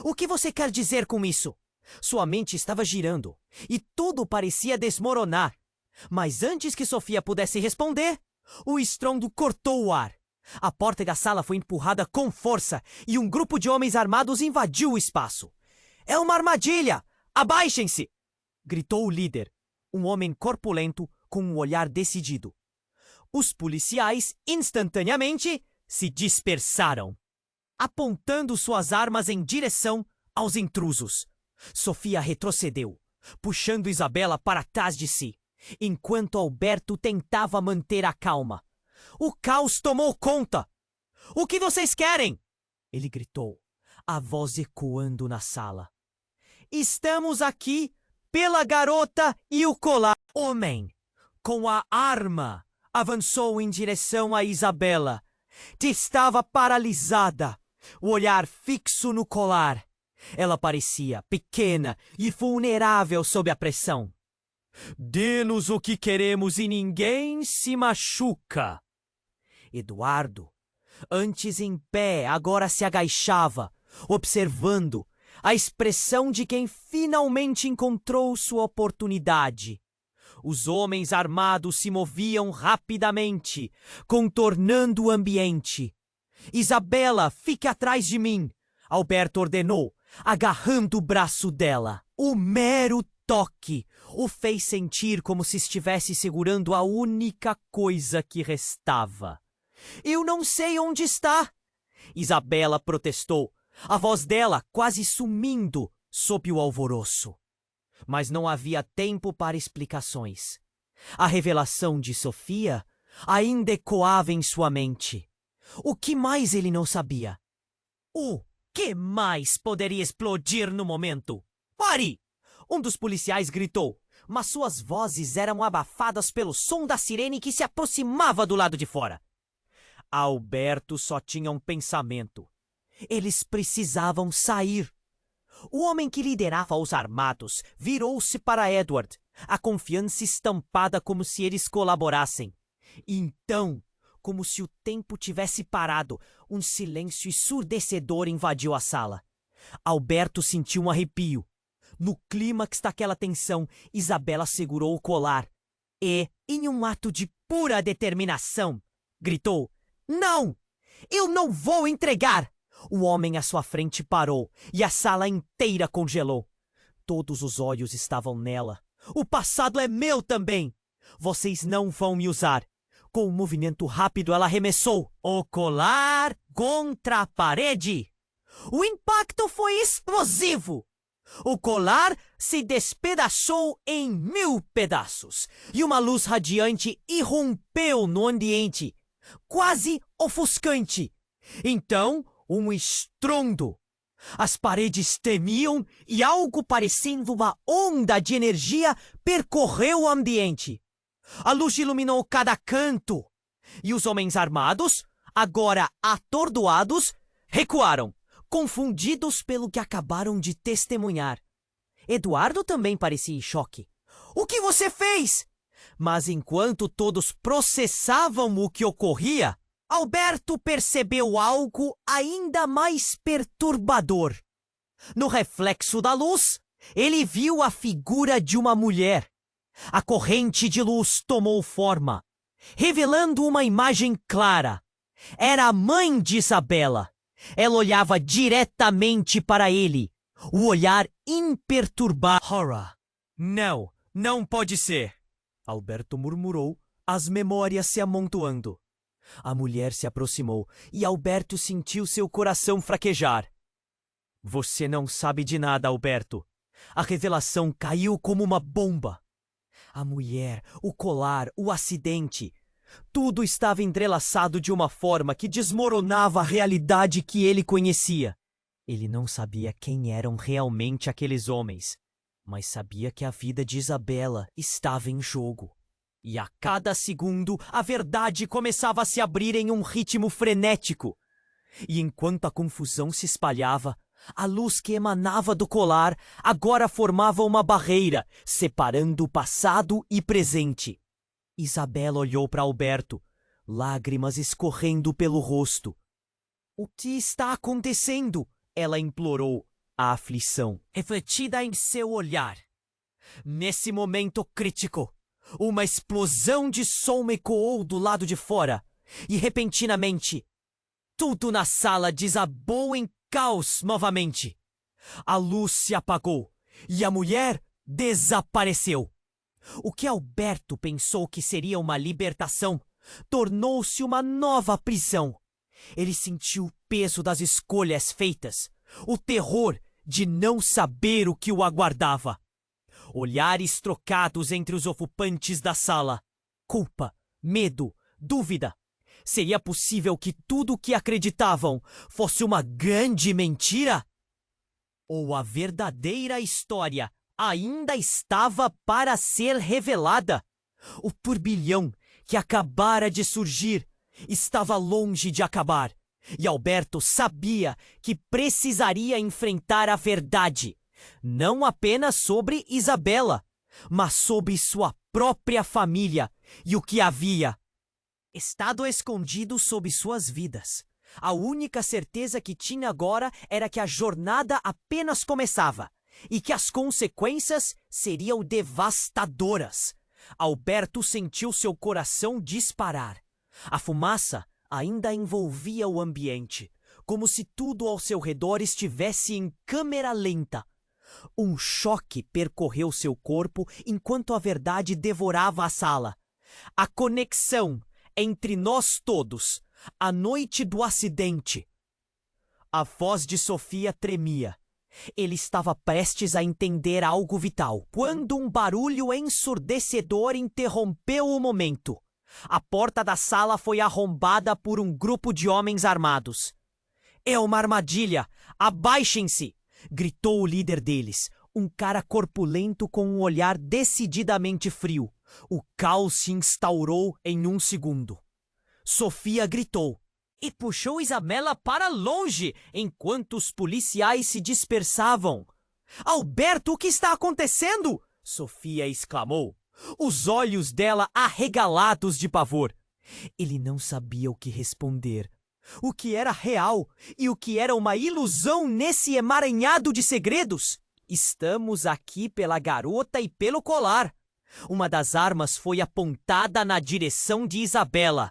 O que você quer dizer com isso? Sua mente estava girando, e tudo parecia desmoronar. Mas antes que Sofia pudesse responder, o estrondo cortou o ar. A porta da sala foi empurrada com força e um grupo de homens armados invadiu o espaço. É uma armadilha! Abaixem-se! Gritou o líder, um homem corpulento com um olhar decidido. Os policiais, instantaneamente, se dispersaram, apontando suas armas em direção aos intrusos. Sofia retrocedeu, puxando Isabela para trás de si, enquanto Alberto tentava manter a calma. O caos tomou conta. O que vocês querem? Ele gritou, a voz ecoando na sala. Estamos aqui pela garota e o colar. Homem, com a arma Avançou em direção a Isabela. Estava paralisada, o olhar fixo no colar. Ela parecia pequena e vulnerável sob a pressão. Dê-nos o que queremos e ninguém se machuca. Eduardo, antes em pé, agora se agachava, observando a expressão de quem finalmente encontrou sua oportunidade. Os homens armados se moviam rapidamente, contornando o ambiente. Isabela, fique atrás de mim, Alberto ordenou, agarrando o braço dela. O mero toque o fez sentir como se estivesse segurando a única coisa que restava. Eu não sei onde está, Isabela protestou, a voz dela quase sumindo sob o alvoroço. Mas não havia tempo para explicações. A revelação de Sofia ainda ecoava em sua mente. O que mais ele não sabia? O que mais poderia explodir no momento? Pare! Um dos policiais gritou, mas suas vozes eram abafadas pelo som da sirene que se aproximava do lado de fora. Alberto só tinha um pensamento. Eles precisavam sair. O homem que liderava os armados virou-se para Edward, a confiança estampada como se eles colaborassem. Então, como se o tempo tivesse parado, um silêncio ensurdecedor invadiu a sala. Alberto sentiu um arrepio. No clímax daquela tensão, Isabela segurou o colar e, em um ato de pura determinação, gritou: "Não! Eu não vou entregar!" O homem à sua frente parou e a sala inteira congelou. Todos os olhos estavam nela. O passado é meu também. Vocês não vão me usar. Com um movimento rápido, ela arremessou o colar contra a parede. O impacto foi explosivo. O colar se despedaçou em 1000 pedaços e uma luz radiante irrompeu no ambiente, quase ofuscante. Então, um estrondo. As paredes tremiam e algo parecendo uma onda de energia percorreu o ambiente. A luz iluminou cada canto e os homens armados, agora atordoados, recuaram, confundidos pelo que acabaram de testemunhar. Eduardo também parecia em choque. "O que você fez?" Mas enquanto todos processavam o que ocorria, Alberto percebeu algo ainda mais perturbador. No reflexo da luz, ele viu a figura de uma mulher. A corrente de luz tomou forma, revelando uma imagem clara. Era a mãe de Isabela. Ela olhava diretamente para ele, o olhar imperturbável. "Horror! Não, não pode ser!" Alberto murmurou, as memórias se amontoando. A mulher se aproximou e Alberto sentiu seu coração fraquejar. "Você não sabe de nada, Alberto." A revelação caiu como uma bomba. A mulher, o colar, o acidente. Tudo estava entrelaçado de uma forma que desmoronava a realidade que ele conhecia. Ele não sabia quem eram realmente aqueles homens, mas sabia que a vida de Isabela estava em jogo. E a cada segundo, a verdade começava a se abrir em um ritmo frenético. E enquanto a confusão se espalhava, a luz que emanava do colar agora formava uma barreira, separando o passado e presente. Isabela olhou para Alberto, lágrimas escorrendo pelo rosto. "O que está acontecendo?" ela implorou, a aflição refletida em seu olhar. Nesse momento crítico, uma explosão de som ecoou do lado de fora e, repentinamente, tudo na sala desabou em caos novamente. A luz se apagou e a mulher desapareceu. O que Alberto pensou que seria uma libertação tornou-se uma nova prisão. Ele sentiu o peso das escolhas feitas, o terror de não saber o que o aguardava. Olhares trocados entre os ocupantes da sala. Culpa, medo, dúvida. Seria possível que tudo o que acreditavam fosse uma grande mentira? Ou a verdadeira história ainda estava para ser revelada? O turbilhão que acabara de surgir estava longe de acabar, e Alberto sabia que precisaria enfrentar a verdade, não apenas sobre Isabela, mas sobre sua própria família e o que havia estado escondido sob suas vidas. A única certeza que tinha agora era que a jornada apenas começava e que as consequências seriam devastadoras. Alberto sentiu seu coração disparar. A fumaça ainda envolvia o ambiente, como se tudo ao seu redor estivesse em câmera lenta. Um choque percorreu seu corpo enquanto a verdade devorava a sala. A conexão entre nós todos, a noite do acidente. A voz de Sofia tremia. Ele estava prestes a entender algo vital, quando um barulho ensurdecedor interrompeu o momento. A porta da sala foi arrombada por um grupo de homens armados. "É uma armadilha! Abaixem-se!" gritou o líder deles, um cara corpulento com um olhar decididamente frio. O caos se instaurou em um segundo. Sofia gritou e puxou Isabela para longe enquanto os policiais se dispersavam. "Alberto, o que está acontecendo?" Sofia exclamou, os olhos dela arregalados de pavor. Ele não sabia o que responder. O que era real e o que era uma ilusão nesse emaranhado de segredos? "Estamos aqui pela garota e pelo colar." Uma das armas foi apontada na direção de Isabela.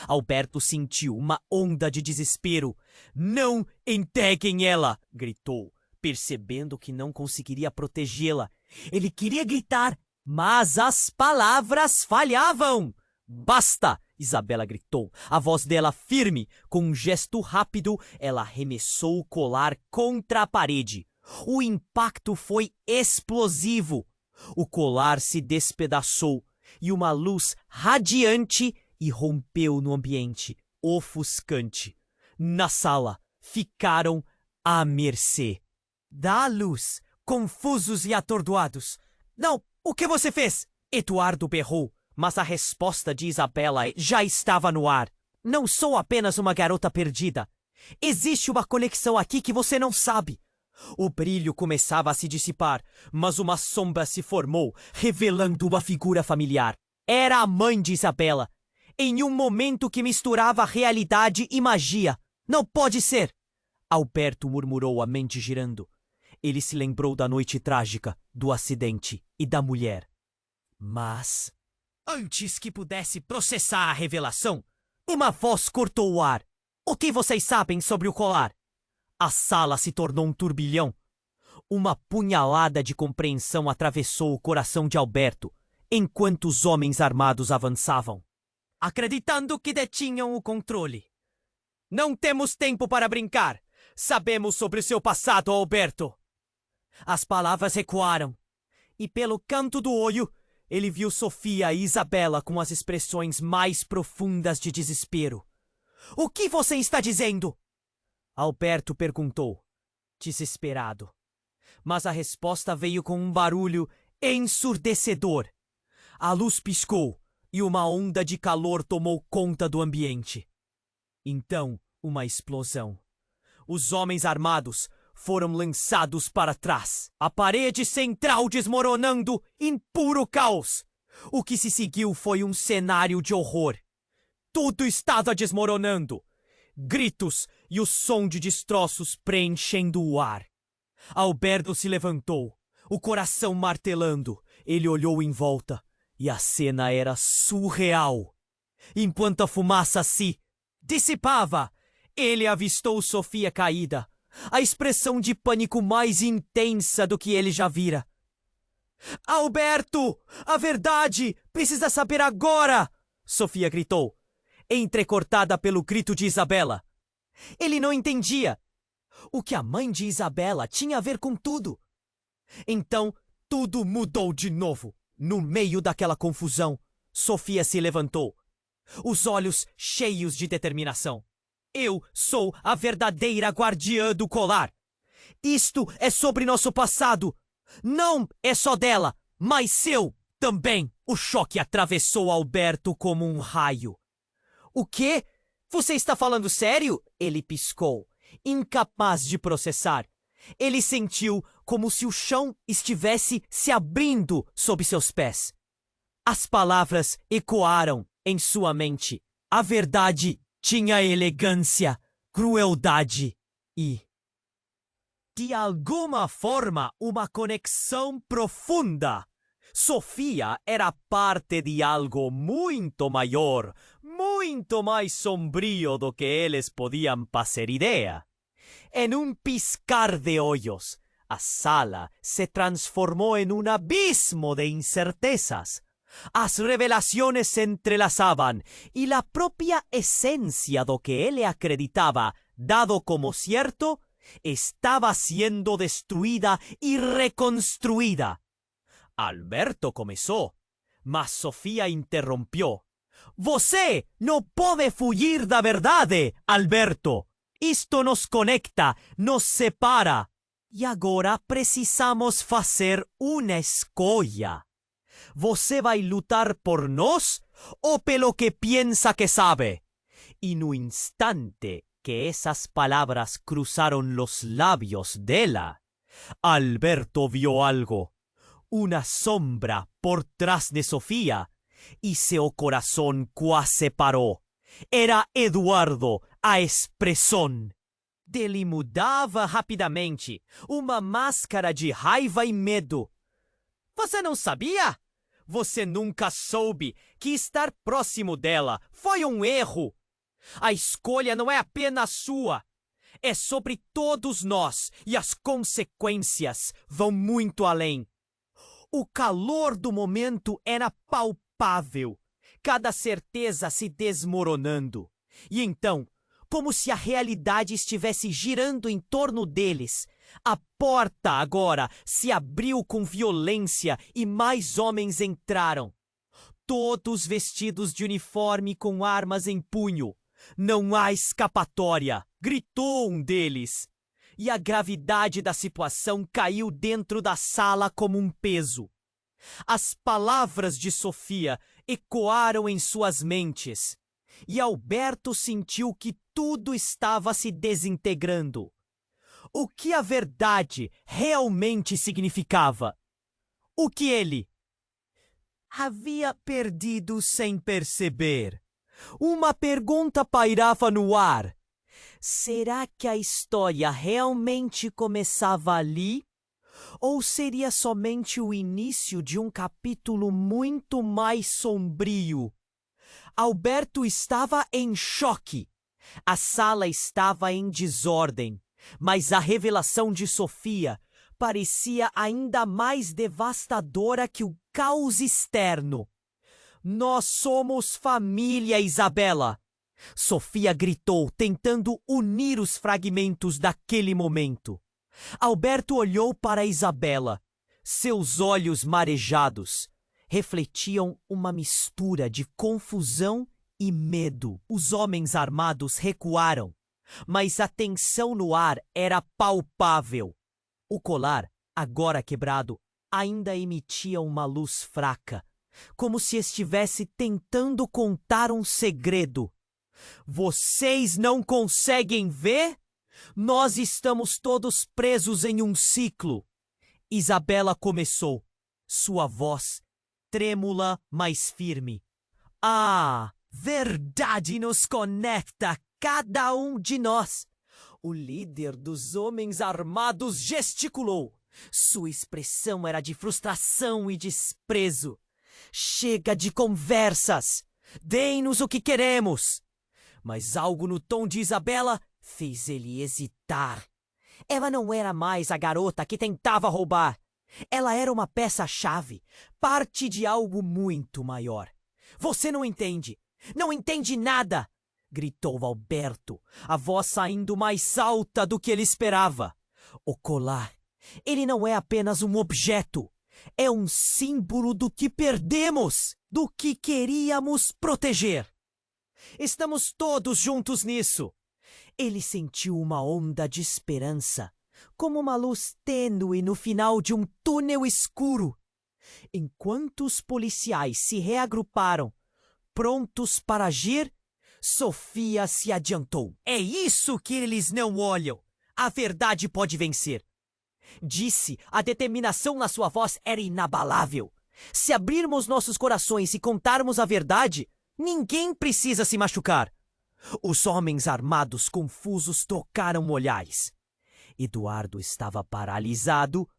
Alberto sentiu uma onda de desespero. "Não entreguem ela!" gritou, percebendo que não conseguiria protegê-la. Ele queria gritar, mas as palavras falhavam. "Basta!" Isabela gritou, a voz dela firme. Com um gesto rápido, ela arremessou o colar contra a parede. O impacto foi explosivo. O colar se despedaçou e uma luz radiante irrompeu no ambiente, ofuscante. Na sala, ficaram à mercê da luz, confusos e atordoados. "Não, o que você fez?" Eduardo berrou, mas a resposta de Isabela já estava no ar. "Não sou apenas uma garota perdida. Existe uma conexão aqui que você não sabe." O brilho começava a se dissipar, mas uma sombra se formou, revelando uma figura familiar. Era a mãe de Isabela, em um momento que misturava realidade e magia. "Não pode ser!" Alberto murmurou, a mente girando. Ele se lembrou da noite trágica, do acidente e da mulher. Mas, antes que pudesse processar a revelação, uma voz cortou o ar. "O que vocês sabem sobre o colar?" A sala se tornou um turbilhão. Uma punhalada de compreensão atravessou o coração de Alberto, enquanto os homens armados avançavam, acreditando que detinham o controle. "Não temos tempo para brincar. Sabemos sobre seu passado, Alberto." As palavras recuaram, e pelo canto do olho, ele viu Sofia e Isabela com as expressões mais profundas de desespero. "O que você está dizendo?" Alberto perguntou, desesperado. Mas a resposta veio com um barulho ensurdecedor. A luz piscou e uma onda de calor tomou conta do ambiente. Então, uma explosão. Os homens armados foram lançados para trás, a parede central desmoronando em puro caos. O que se seguiu foi um cenário de horror. Tudo estava desmoronando. Gritos e o som de destroços preenchendo o ar. Alberto se levantou, o coração martelando. Ele olhou em volta e a cena era surreal. Enquanto a fumaça se dissipava, ele avistou Sofia caída, a expressão de pânico mais intensa do que ele já vira. "Alberto, a verdade! Precisa saber agora!" Sofia gritou, entrecortada pelo grito de Isabela. Ele não entendia. O que a mãe de Isabela tinha a ver com tudo? Então, tudo mudou de novo. No meio daquela confusão, Sofia se levantou, os olhos cheios de determinação. "Eu sou a verdadeira guardiã do colar. Isto é sobre nosso passado. Não é só dela, mas seu." Também o choque atravessou Alberto como um raio. O quê? Você está falando sério? Ele piscou, incapaz de processar. Ele sentiu como se o chão estivesse se abrindo sob seus pés. As palavras ecoaram em sua mente. A verdade tinha elegância, crueldade e, de alguma forma, uma conexão profunda. Sofia era parte de algo muito maior, muito mais sombrio do que eles podiam fazer ideia. En un piscar de olhos, a sala se transformó en un abismo de incertezas. As revelaciones se entrelazaban y la propia esencia do que él acreditaba, dado como cierto, estaba siendo destruída y reconstruída. Alberto começou, mas Sofia interrompió. Você não pode fugir da verdade, Alberto. Isto nos conecta, nos separa. E agora precisamos fazer uma escolha. Você vai lutar por nós ou pelo que pensa que sabe? E no instante que esas palabras cruzaron los labios dela, Alberto vio algo. Una sombra por trás de Sofia, e seu coração quase parou. Era Eduardo, a expressão. Dele mudava rapidamente, uma máscara de raiva e medo. Você não sabia? Você nunca soube que estar próximo dela foi um erro. A escolha não é apenas sua. É sobre todos nós e as consequências vão muito além. O calor do momento era palpável, cada certeza se desmoronando. E então, como se a realidade estivesse girando em torno deles, a porta agora se abriu com violência e mais homens entraram. Todos vestidos de uniforme com armas em punho. Não há escapatória, gritou um deles. E a gravidade da situação caiu dentro da sala como um peso. As palavras de Sofia ecoaram em suas mentes, e Alberto sentiu que tudo estava se desintegrando. O que a verdade realmente significava? O que ele havia perdido sem perceber? Uma pergunta pairava no ar. Será que a história realmente começava ali? Ou seria somente o início de um capítulo muito mais sombrio? Alberto estava em choque. A sala estava em desordem, mas a revelação de Sofia parecia ainda mais devastadora que o caos externo. Nós somos família, Isabela! Sofia gritou, tentando unir os fragmentos daquele momento. Alberto olhou para Isabela. Seus olhos marejados refletiam uma mistura de confusão e medo. Os homens armados recuaram, mas a tensão no ar era palpável. O colar, agora quebrado, ainda emitia uma luz fraca, como se estivesse tentando contar um segredo. Vocês não conseguem ver? Nós estamos todos presos em um ciclo. Isabela começou, sua voz trêmula, mas firme. A verdade nos conecta, cada um de nós. O líder dos homens armados gesticulou. Sua expressão era de frustração e desprezo. Chega de conversas. Deem-nos o que queremos. Mas algo no tom de Isabela fez ele hesitar. Ela não era mais a garota que tentava roubar. Ela era uma peça-chave, parte de algo muito maior. Você não entende. Não entende nada! Gritou Alberto, a voz saindo mais alta do que ele esperava. O colar, ele não é apenas um objeto. É um símbolo do que perdemos, do que queríamos proteger. Estamos todos juntos nisso. Ele sentiu uma onda de esperança, como uma luz tênue no final de um túnel escuro. Enquanto os policiais se reagruparam, prontos para agir, Sofia se adiantou. É isso que eles não olham. A verdade pode vencer. Disse, a determinação na sua voz era inabalável. Se abrirmos nossos corações e contarmos a verdade, ninguém precisa se machucar. Os homens armados confusos trocaram olhares. Eduardo estava paralisado,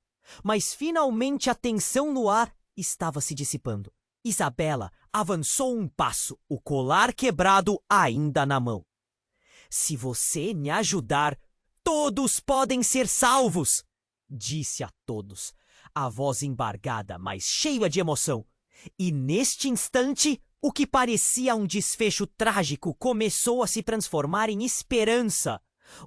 mas finalmente a tensão no ar estava se dissipando. Isabela avançou um passo, o colar quebrado ainda na mão. Se você me ajudar, todos podem ser salvos, disse a todos, a voz embargada, mas cheia de emoção. E neste instante, o que parecia um desfecho trágico começou a se transformar em esperança.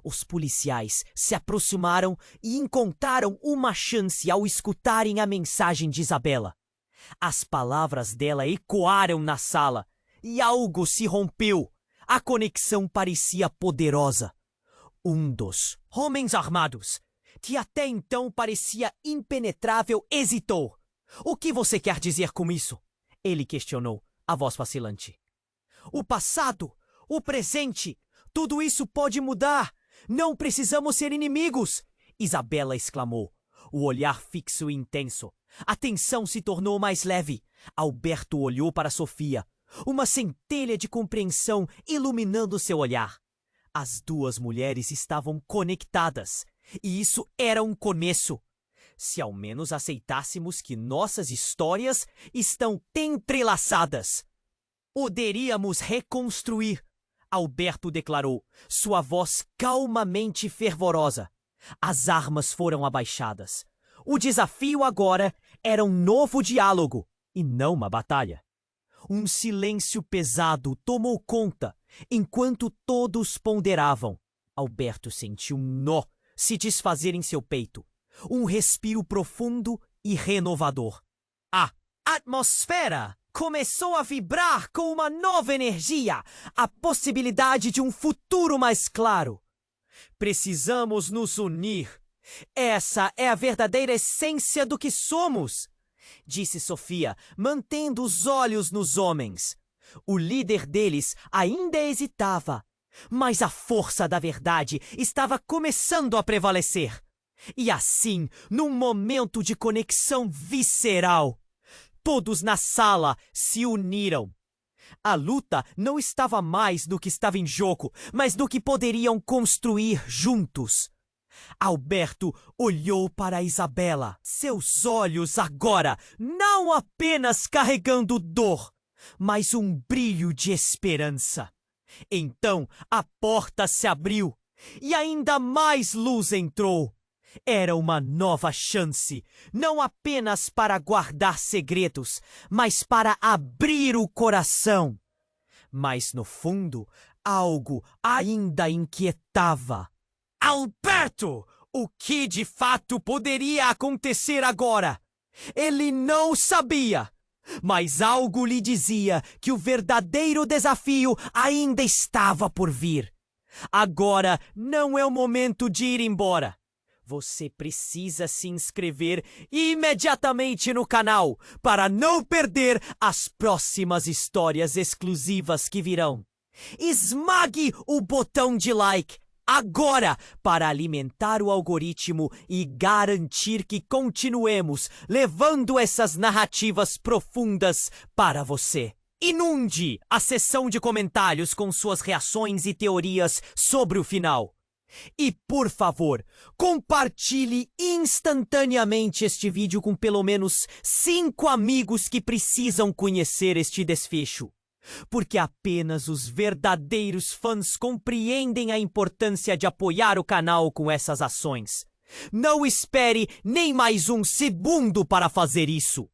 Os policiais se aproximaram e encontraram uma chance ao escutarem a mensagem de Isabela. As palavras dela ecoaram na sala e algo se rompeu. A conexão parecia poderosa. Um dos homens armados, que até então parecia impenetrável, hesitou. O que você quer dizer com isso? Ele questionou, a voz vacilante. O passado, o presente, tudo isso pode mudar. Não precisamos ser inimigos, Isabela exclamou, o olhar fixo e intenso. A tensão se tornou mais leve. Alberto olhou para Sofia, uma centelha de compreensão iluminando seu olhar. As duas mulheres estavam conectadas, e isso era um começo. Se ao menos aceitássemos que nossas histórias estão entrelaçadas, poderíamos reconstruir, Alberto declarou, sua voz calmamente fervorosa. As armas foram abaixadas. O desafio agora era um novo diálogo, e não uma batalha. Um silêncio pesado tomou conta, enquanto todos ponderavam. Alberto sentiu um nó se desfazer em seu peito. Um respiro profundo e renovador. A atmosfera começou a vibrar com uma nova energia, a possibilidade de um futuro mais claro. Precisamos nos unir. Essa é a verdadeira essência do que somos, disse Sofia, mantendo os olhos nos homens. O líder deles ainda hesitava, mas a força da verdade estava começando a prevalecer. E assim, num momento de conexão visceral, todos na sala se uniram. A luta não estava mais no que estava em jogo, mas no que poderiam construir juntos. Alberto olhou para Isabela, seus olhos agora não apenas carregando dor, mas um brilho de esperança. Então a porta se abriu e ainda mais luz entrou. Era uma nova chance, não apenas para guardar segredos, mas para abrir o coração. Mas no fundo, algo ainda inquietava. Alberto! O que de fato poderia acontecer agora? Ele não sabia, mas algo lhe dizia que o verdadeiro desafio ainda estava por vir. Agora não é o momento de ir embora. Você precisa se inscrever imediatamente no canal para não perder as próximas histórias exclusivas que virão. Esmague o botão de like agora para alimentar o algoritmo e garantir que continuemos levando essas narrativas profundas para você. Inunde a seção de comentários com suas reações e teorias sobre o final. E, por favor, compartilhe instantaneamente este vídeo com pelo menos 5 amigos que precisam conhecer este desfecho. Porque apenas os verdadeiros fãs compreendem a importância de apoiar o canal com essas ações. Não espere nem mais um segundo para fazer isso.